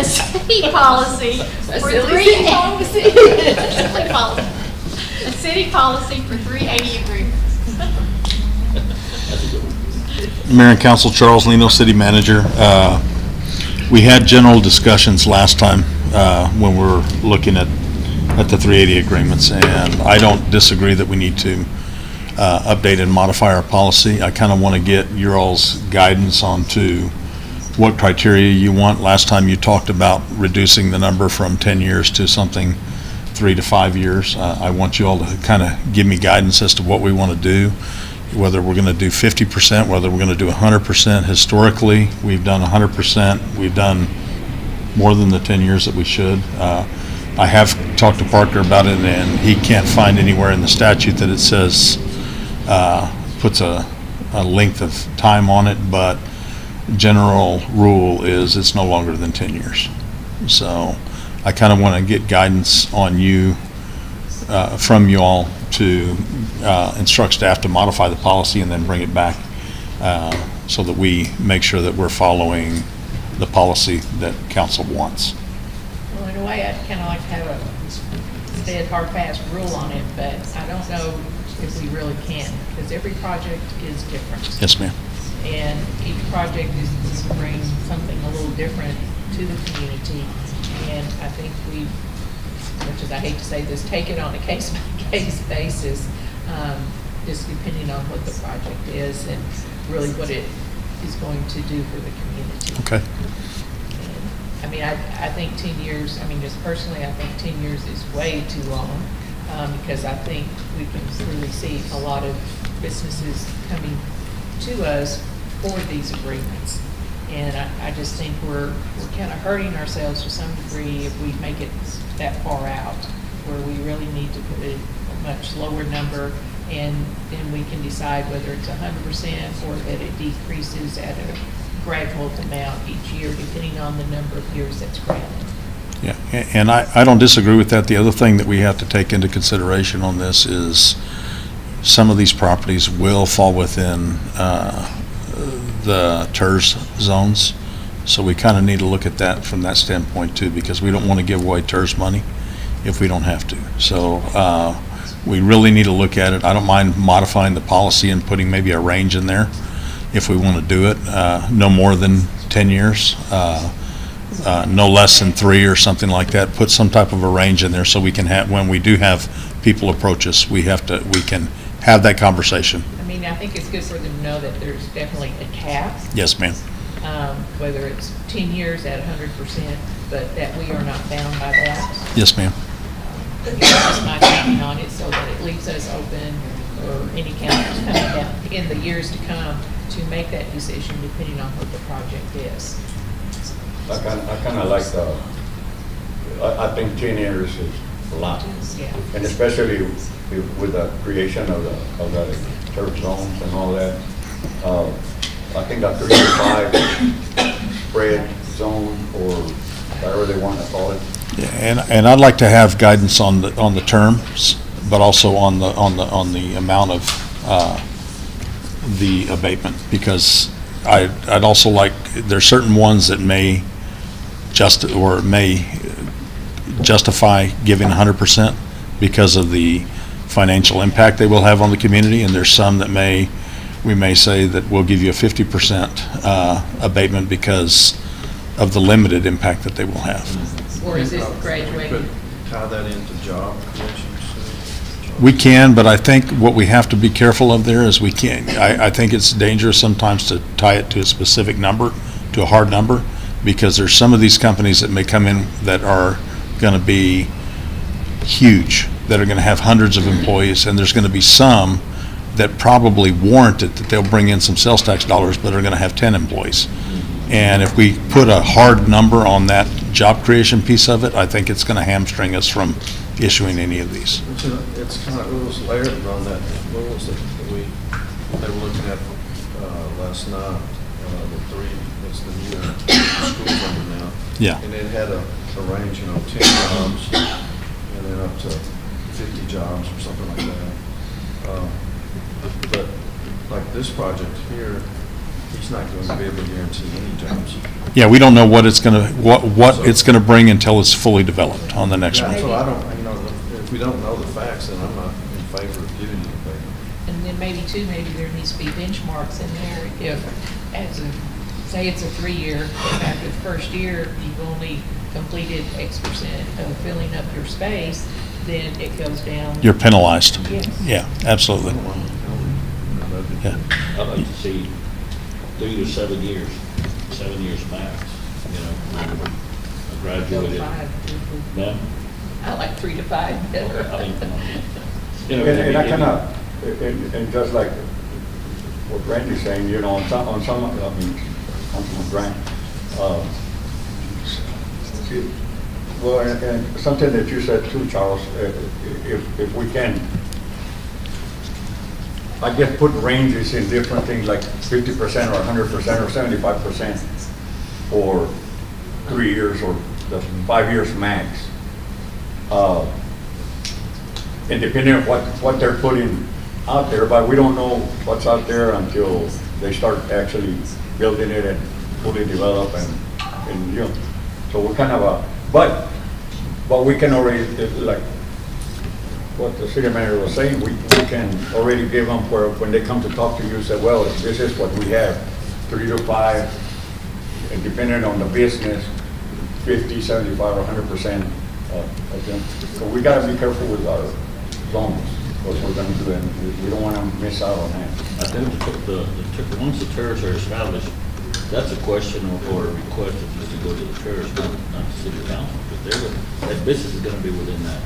silly policy. Silly policy. A city policy for 380 agreements. Mayor and Council, Charles Lino, City Manager. We had general discussions last time when we were looking at the 380 agreements, and I don't disagree that we need to update and modify our policy. I kind of want to get your all's guidance on to what criteria you want. Last time you talked about reducing the number from 10 years to something 3 to 5 years. I want you all to kind of give me guidance as to what we want to do, whether we're going to do 50%, whether we're going to do 100%. Historically, we've done 100%. We've done more than the 10 years that we should. I have talked to Parker about it, and he can't find anywhere in the statute that it says, puts a length of time on it, but general rule is it's no longer than 10 years. So I kind of want to get guidance on you, from you all, to instruct staff to modify the policy and then bring it back so that we make sure that we're following the policy that council wants. Well, in a way, I'd kind of like to have a dead, hard, fast rule on it, but I don't know if we really can, because every project is different. Yes, ma'am. And each project is going to bring something a little different to the community. And I think we, much as I hate to say this, take it on a case-by-case basis, just depending on what the project is and really what it is going to do for the community. Okay. And, I mean, I think 10 years, I mean, just personally, I think 10 years is way too long, because I think we can really see a lot of businesses coming to us for these agreements. And I just think we're kind of hurting ourselves to some degree if we make it that far out, where we really need to put a much lower number, and then we can decide whether it's 100% or that it decreases at a gradual amount each year, depending on the number of years that's granted. Yeah, and I don't disagree with that. The other thing that we have to take into consideration on this is some of these properties will fall within the TERS zones. So we kind of need to look at that from that standpoint too, because we don't want to give away TERS money if we don't have to. So we really need to look at it. I don't mind modifying the policy and putting maybe a range in there if we want to do it. No more than 10 years, no less than 3 or something like that. Put some type of a range in there so we can have, when we do have people approach us, we can have that conversation. I mean, I think it's good for them to know that there's definitely a cap. Yes, ma'am. Whether it's 10 years at 100%, but that we are not bound by that. Yes, ma'am. That's my thinking on it, so that it leaves us open, or any counties coming down in the years to come, to make that decision depending on what the project is. I kind of like I think 10 years is a lot. Yeah. And especially with the creation of the turf zones and all that. I think that 3 to 5 spread zone, or whatever they want to call it. Yeah, and I'd like to have guidance on the terms, but also on the amount of the abatement, because I'd also like, there's certain ones that may justify giving 100% because of the financial impact they will have on the community, and there's some that we may say that we'll give you a 50% abatement because of the limited impact that they will have. Or is it graduated? Tie that into job creation? We can, but I think what we have to be careful of there is we can't, I think it's dangerous sometimes to tie it to a specific number, to a hard number, because there's some of these companies that may come in that are going to be huge, that are going to have hundreds of employees, and there's going to be some that probably warrant it, that they'll bring in some sales tax dollars, but are going to have 10 employees. And if we put a hard number on that job creation piece of it, I think it's going to hamstring us from issuing any of these. It's kind of, it was layered on that, what was it that they were looking at last night, the 3, it's the new school number now. Yeah. And it had a range, 10 jobs, and then up to 50 jobs or something like that. But like this project here, he's not going to be able to guarantee any terms. Yeah, we don't know what it's gonna, what it's gonna bring until it's fully developed on the next Yeah, one. so I don't, you know, if we don't know the facts, then I'm not in favor of giving you the payment. And then maybe too, maybe there needs to be benchmarks in there. If, as a, say it's a 3-year, and after the first year, you've only completed X% of filling up your space, then it goes down. You're penalized. Yes. Yeah, absolutely. Yeah. I'd like to see 3 to 7 years, 7 years max, you know, I graduated. 5. Ma'am? I like 3 to 5 better. I mean, you know, And I cannot, and just like what Randy's saying, you know, on some, I mean, Councilman Grant, well, and something that you said too, Charles, if we can, I guess put ranges in different things like 50% or 100% or 75% for 3 years or the 5 years max. And depending on what they're putting out there, but we don't know what's out there until they start actually building it and fully develop and you know, so we're kind of but we can already, like what the city manager was saying, we can already give them for when they come to talk to you, say, well, this is what we have, 3 to 5, and depending on the business, 50, 75, or 100% of them. So we gotta be careful with our zones, what we're gonna do, and we don't wanna miss out on that. I think once the tariffs are established, that's a question or a request that needs to go to the tariffs, not the city council, because that business is gonna be within that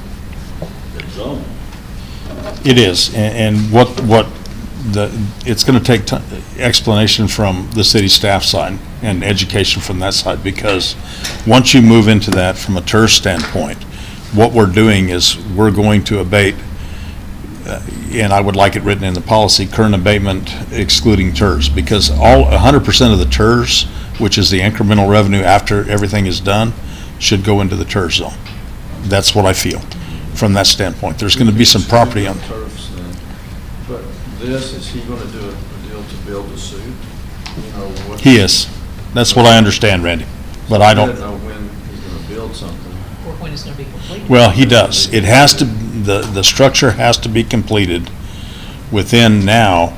zone. It is, and it's gonna take explanation from the city staff side and education from that side, because once you move into that from a TERS standpoint, what we're doing is we're going to abate, and I would like it written in the policy, current abatement excluding TERS, because 100% of the TERS, which is the incremental revenue after everything is done, should go into the TERS zone. That's what I feel from that standpoint. There's going to be some property on. Turfs then. But this, is he going to do a deal to build a suit? You know, what? He is. That's what I understand, Randy, but I don't. know when he's going to build something. Or when it's gonna be completed. Well, he does. It has to, the structure has to be completed within now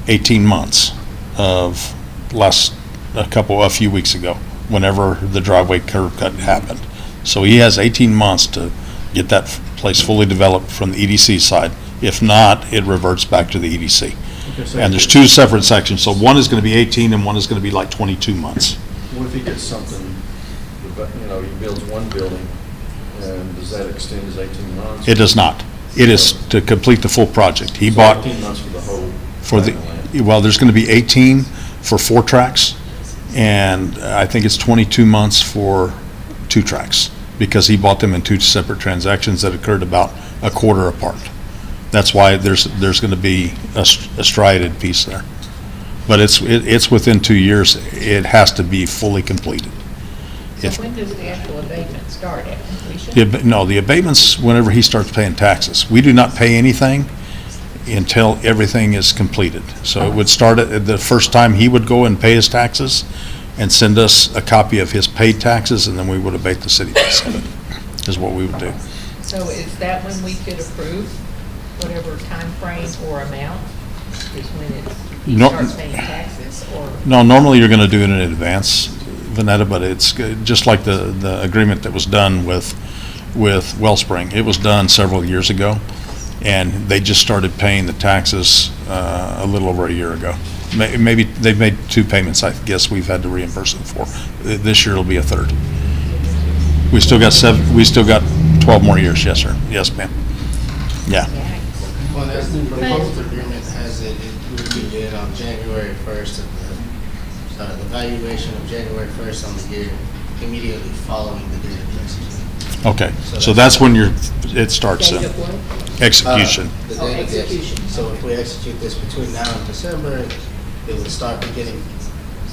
18 months of a few weeks ago, whenever the driveway curb cut happened. So he has 18 months to get that place fully developed from the EDC side. If not, it reverts back to the EDC. Okay, so And there's 2 separate sections, so one is gonna be 18 and one is gonna be like 22 months. What if he gets something, you know, he builds one building, and does that extend his 18 months? It does not. It is to complete the full project. He So bought. 18 months for the whole. For the, tract of land. well, there's going to be 18 for 4 tracks, and I think it's 22 months for 2 tracks, because he bought them in 2 separate transactions that occurred about a quarter apart. That's why there's going to be a striated piece there. But it's within 2 years. It has to be fully completed. So If- when does the actual abatement start at completion? No, the abatement's whenever he starts paying taxes. We do not pay anything until everything is completed. So it would start at the first time he would go and pay his taxes and send us a copy of his paid taxes, and then we would abate the city piece of it, is what we would do. So is that when we could approve whatever time frame or amount, is when he No- starts paying taxes, or? No, normally you're gonna do it in advance, Vanetta, but it's just like the agreement that was done with Wellspring. It was done several years ago, and they just started paying the taxes a little over a year ago. Maybe they've made 2 payments, I guess we've had to reimburse them for. This year it'll be a 3rd. We still got 12 more years, yes, sir. Yes, ma'am. Yeah. Well, as the proposed agreement has it, it would begin on January 1st, the valuation of January 1st on the year immediately following the date of the execution. Okay, so that's when it starts Date in of what? execution. The Oh, date of the execution. So if we execute this between now and December, it would start beginning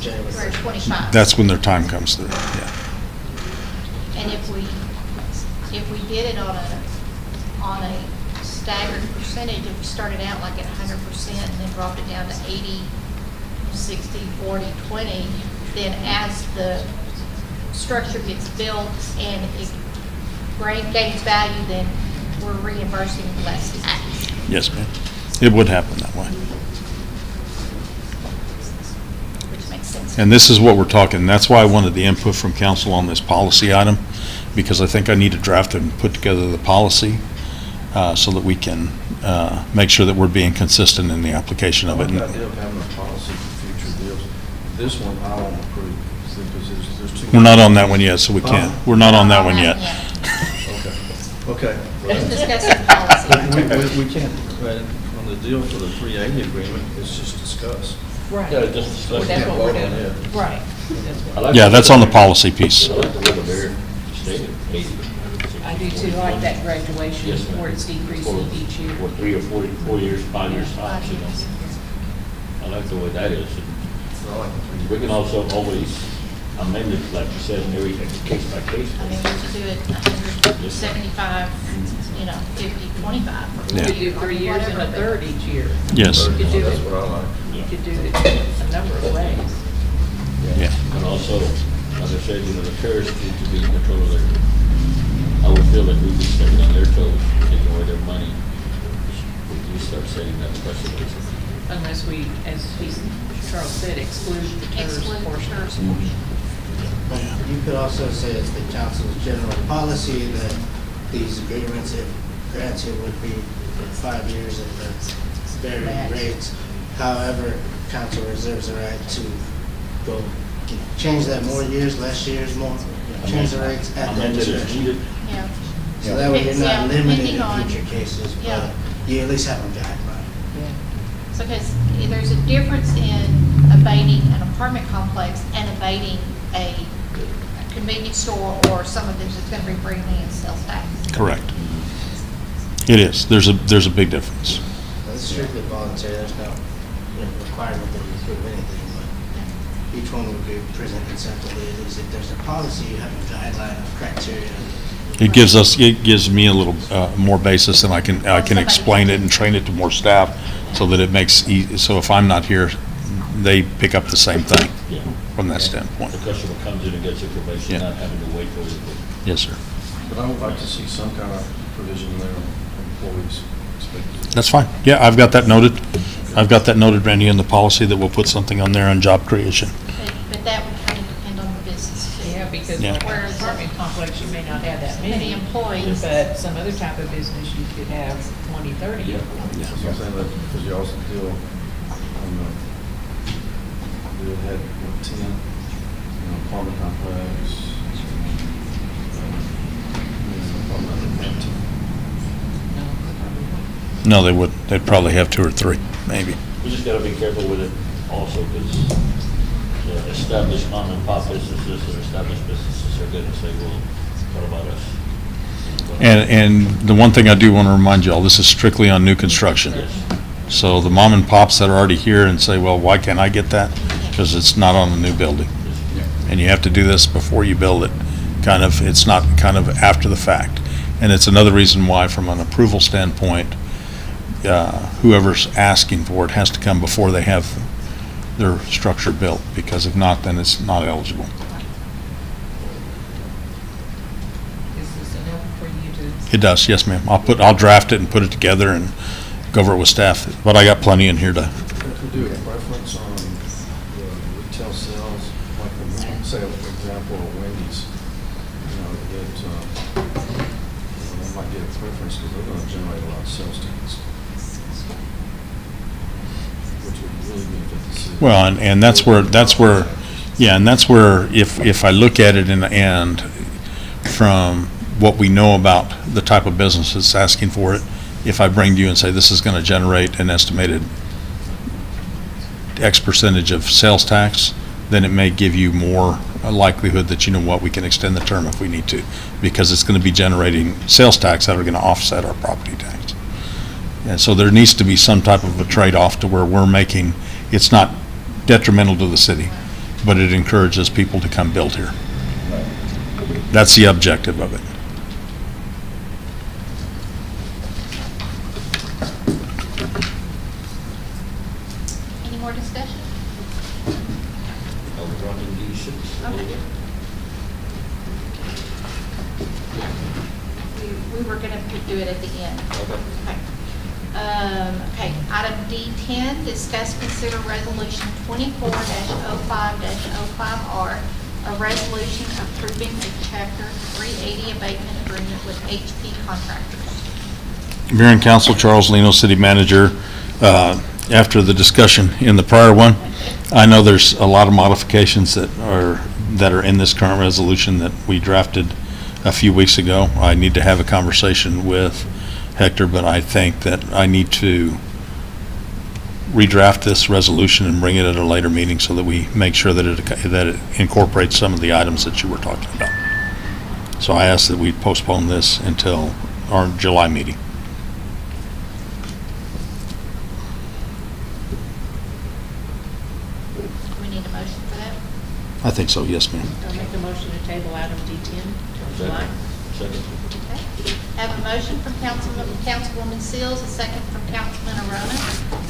January For 1st. 25. That's when their time comes through, yeah. And if we did it on a staggered percentage, if we started out like at 100% and then dropped it down to 80, 60, 40, 20, then as the structure gets built and it gains value, then we're reimbursing less tax. Yes, ma'am. It would happen that way. Which makes sense. And this is what we're talking, that's why I wanted the input from council on this policy item, because I think I need to draft and put together the policy so that we can make sure that we're being consistent in the application I of like it. the idea of having a policy for future deals. This one, I won't approve, because there's too. We're not on that one yet, so we can't. We're not on that one yet. Okay. Let's discuss the policy. We can't, on the deal for the 380 agreement, it's just discussed. Right. Yeah, just Well, discuss that's it. what we're Vote on doing. it. Right. Yeah, that's on the policy piece. I like the way the mayor stated, 80. I do too, I like that graduation Yes, ma'am. where it's decreasing each year. For 3 or 4 years, 5 years tops, you know. I like the way that is. I like the We can also always amend it, like you said, every case by case. I mean, we could do it 175, 50, 25. Yeah. You could do 3 years and a third each year. Yes. You could do That's it, what I like. you could do it a number of ways. Yeah. And also, like I said, the terrorists need to be in control of their, I would feel that we'd be stepping on their toes, taking away their money. We start setting that precedent. Unless we, as Charles said, exclude the TERS Exclude portion. TERS But you could also say it's the council's general policy that these agreements, if granted, would be for 5 years at the varying rates. However, council reserves the right to go, change that more years, less years, more, change the rates at their Amend it as discretion. needed. Yeah. So that way you're Yeah, not limited depending on- in future cases, Yeah. but you at least have a guideline. So, because there's a difference in abating an apartment complex and abating a convenience store or something that's going to be bringing in sales tax. Correct. It is. There's a big difference. It's strictly voluntary, there's no requirement that you prove anything, but each one would be presented separately. At least if there's a policy, you have a guideline of criteria. It gives me a little more basis, and I can explain it and train it to more staff, so that it makes, so if I'm not here, they pick up the same thing Yeah. from that standpoint. The customer comes in and gets information, Yeah. not having to wait for it. Yes, sir. But I would like to see some kind of provision there on employees. That's fine. Yeah, I've got that noted. I've got that noted, Randy, in the policy, that we'll put something on there on job creation. But that would kind of depend on the business too. Yeah, because Yeah. where an apartment complex, you may not have that many Many employees. But some other type of business, you could have 20, 30. Yeah. So I'm saying that because you also deal on the, we had, what, 10, apartment complex. Apartment complex. No, they would. They'd probably have 2 or 3, maybe. We just gotta be careful with it also, because the established mom and pop businesses or established businesses are gonna say, well, what about us? And the one thing I do want to remind you all, this is strictly on new construction. Yes. So the mom and pops that are already here and say, well, why can't I get that? Because it's not on a new building. And you have to do this before you build it. It's not kind of after the fact. And it's another reason why, from an approval standpoint, whoever's asking for it has to come before they have their structure built, because if not, then it's not eligible. Is this enough for you to? It does, yes, ma'am. I'll draft it and put it together and go over it with staff, but I got plenty in here to, If we do a preference on the retail sales, like, say, for example, Wendy's, that, they might get a preference because they're going to generate a lot of sales tax, which would really benefit the city. well, and that's where, yeah, and that's where, if I look at it and from what we know about the type of business that's asking for it, if I bring to you and say, this is going to generate an estimated X percentage of sales tax, then it may give you more likelihood that, you know what, we can extend the term if we need to, because it's going to be generating sales tax that are going to offset our property tax. And so there needs to be some type of a trade-off to where we're making, it's not detrimental to the city, but it encourages people to come build here. That's the objective of it. I'll run in D6. Okay. We were gonna do it at the end. Okay. Okay, item D10, discuss, consider resolution 24-05-05R, a resolution approving a chapter 380 abatement agreement with HP Contractors. Mayor and Council, Charles Leno, City Manager. After the discussion in the prior one, I know there's a lot of modifications that are in this current resolution that we drafted a few weeks ago. I need to have a conversation with Hector, but I think that I need to redraft this resolution and bring it at a later meeting so that we make sure that it incorporates some of the items that you were talking about. So I ask that we postpone this until our July meeting. We need a motion for that? I think so, yes, ma'am. I'll make a motion to table item D10 till July. Second. Okay. Have a motion from Councilwoman Seals, a second from Councilman Arona,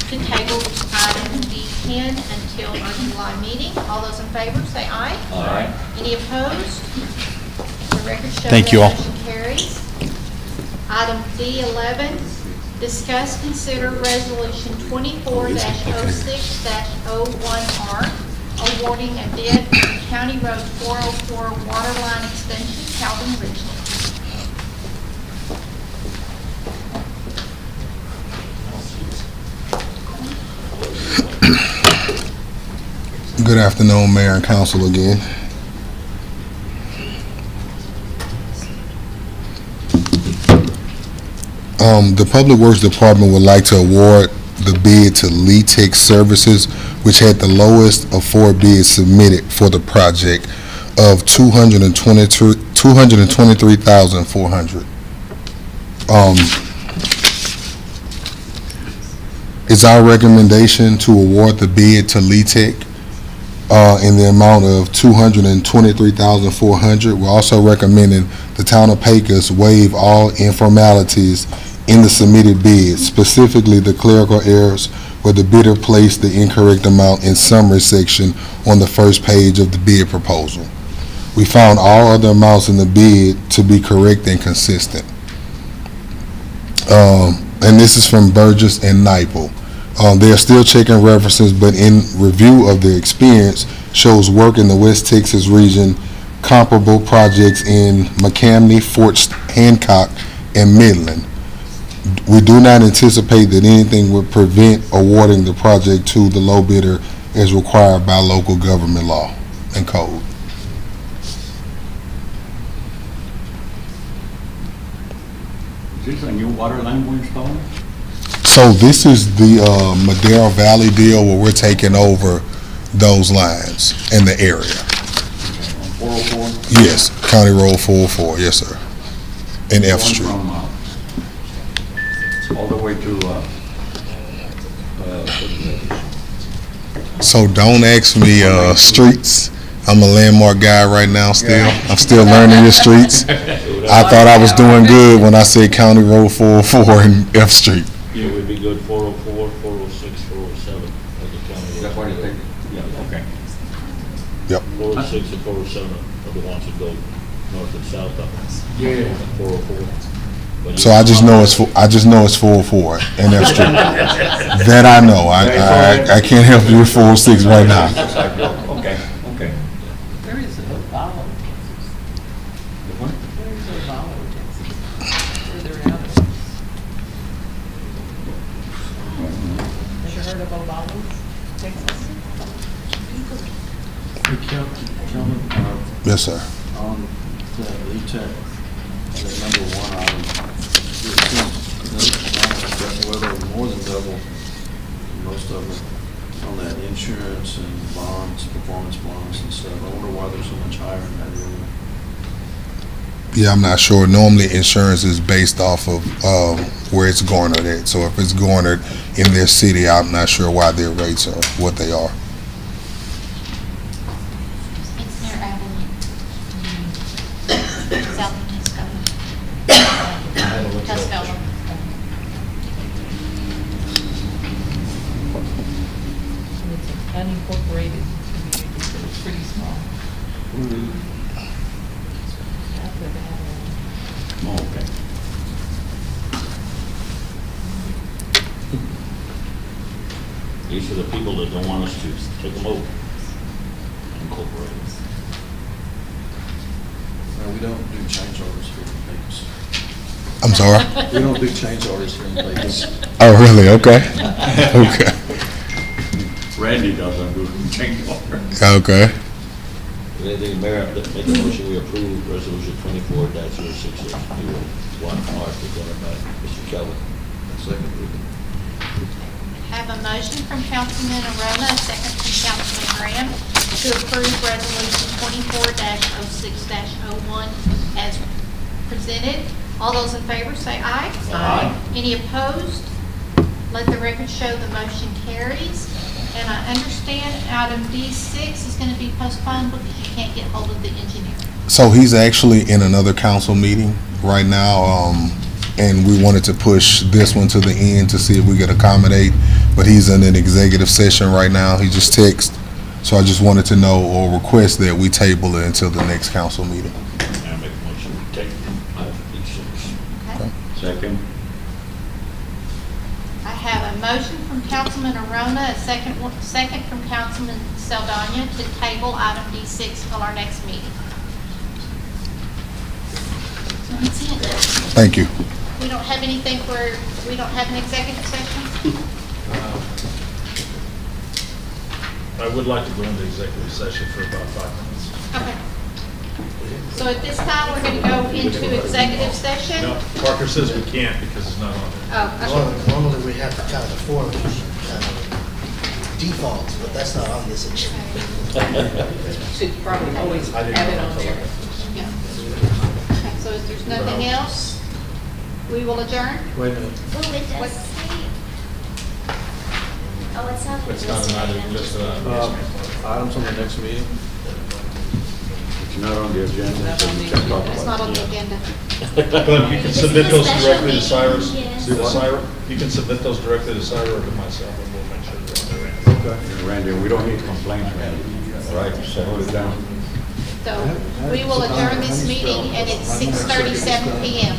to table item D10 until our July meeting. All those in favor, say aye. Aye. Any opposed? The record shows Thank you all. that motion carries. Item D11, discuss, consider resolution 24-06-01R, awarding a bid for County Road 404 water line extension, Calvin Ridgely. Good afternoon, Mayor and Council again. The Public Works Department would like to award the bid to Lee Tech Services, which had the lowest of 4 bids submitted for the project of $223,400. It's our recommendation to award the bid to Lee Tech in the amount of $223,400. We're also recommending the town of Pecos waive all informalities in the submitted bid, specifically the clerical errors where the bidder placed the incorrect amount in summary section on the first page of the bid proposal. We found all other amounts in the bid to be correct and consistent. And this is from Burgess and Nyepel. They are still checking references, but in review of their experience, shows work in the West Texas region, comparable projects in McCamney, Fort Hancock, and Midland. We do not anticipate that anything would prevent awarding the project to the low bidder as required by local government law and code. Is this a new water line we're installing? So this is the Madera Valley deal where we're taking over those lines in the area. On 404? Yes, County Road 404, yes, sir. In F Going Street. from, all the way to, So don't ask me streets. I'm a landmark guy right now still. I'm still learning the streets. I thought I was doing good when I said County Road 404 and F Street. Yeah, would be good 404, 406, 407 of the county. that's why you think, yeah, okay. Yep. 406 and 407 are the ones that go north and south of us. Yeah. 404. But So I just know it's 404 and F Street. That I know. I can't help you with 406 right now. Okay, okay. Where is it? Ovalo, Texas. Where is Ovalo, Texas? Further out. Ever heard of Ovalo, Texas? Gentlemen, Yes, sir. on the E-Tech, the number 1 item, it seems, well, they're more than double, most of them, on that insurance and bonds, performance bonds and stuff. I wonder why they're so much higher in that area. Yeah, I'm not sure. Normally, insurance is based off of where it's garnered at. So if it's garnered in their city, I'm not sure why their rates are what they are. It's near Abilene. South of Tuscola. unincorporated community, so it's pretty small. Half of that, Oh, okay. These are the people that don't want us to take them over, incorporate them. No, we don't do change orders here in Pecos. I'm sorry? We don't do change orders here in Pecos. Oh, really? Okay. Okay. Randy doesn't do change order. Okay. Anything, Mayor, make a motion, we approve resolution 24-0601, R, presented by Mr. Kelvin. Second. Have a motion from Councilman Arona, a second from Councilman Graham, to approve resolution 24-06-01 as presented. All those in favor say aye. Aye. Any opposed? Let the record show the motion carries. And I understand item D6 is going to be postponed because you can't get hold of the engineer. So he's actually in another council meeting right now, and we wanted to push this one to the end to see if we could accommodate, but he's in an executive session right now. He just texted. So I just wanted to know or request that we table it until the next council meeting. I make a motion, we take item D6. Okay. Second. I have a motion from Councilman Arona, a second from Councilman Saldana to table item D6 till our next meeting. That's it. Thank you. We don't have anything we don't have an executive session? I would like to go into executive session for about 5 minutes. Okay. So at this time, we're going to go into executive session. No, Parker says we can't because it's not on there. Oh, okay. Normally we have to kind of form defaults, but that's not on this agenda. should probably always I have didn't it know on until I there. got this. Yeah. Okay, so if there's nothing else, we will adjourn. Wait a minute. Oh, it does What? say. Oh, it's not. It's not an item, just Items on the next meeting? It's not on the agenda, Not so on we the can't talk agenda. It's about not on it. the agenda. But you can submit those directly to Cyrus. Yes. To Cyrus. You can submit those directly to Cyrus or to myself, and we'll make sure they're on there. Okay. Randy, we don't need complaints, Randy. All right, settle it down. So we will adjourn this meeting, and it's 6:37 PM.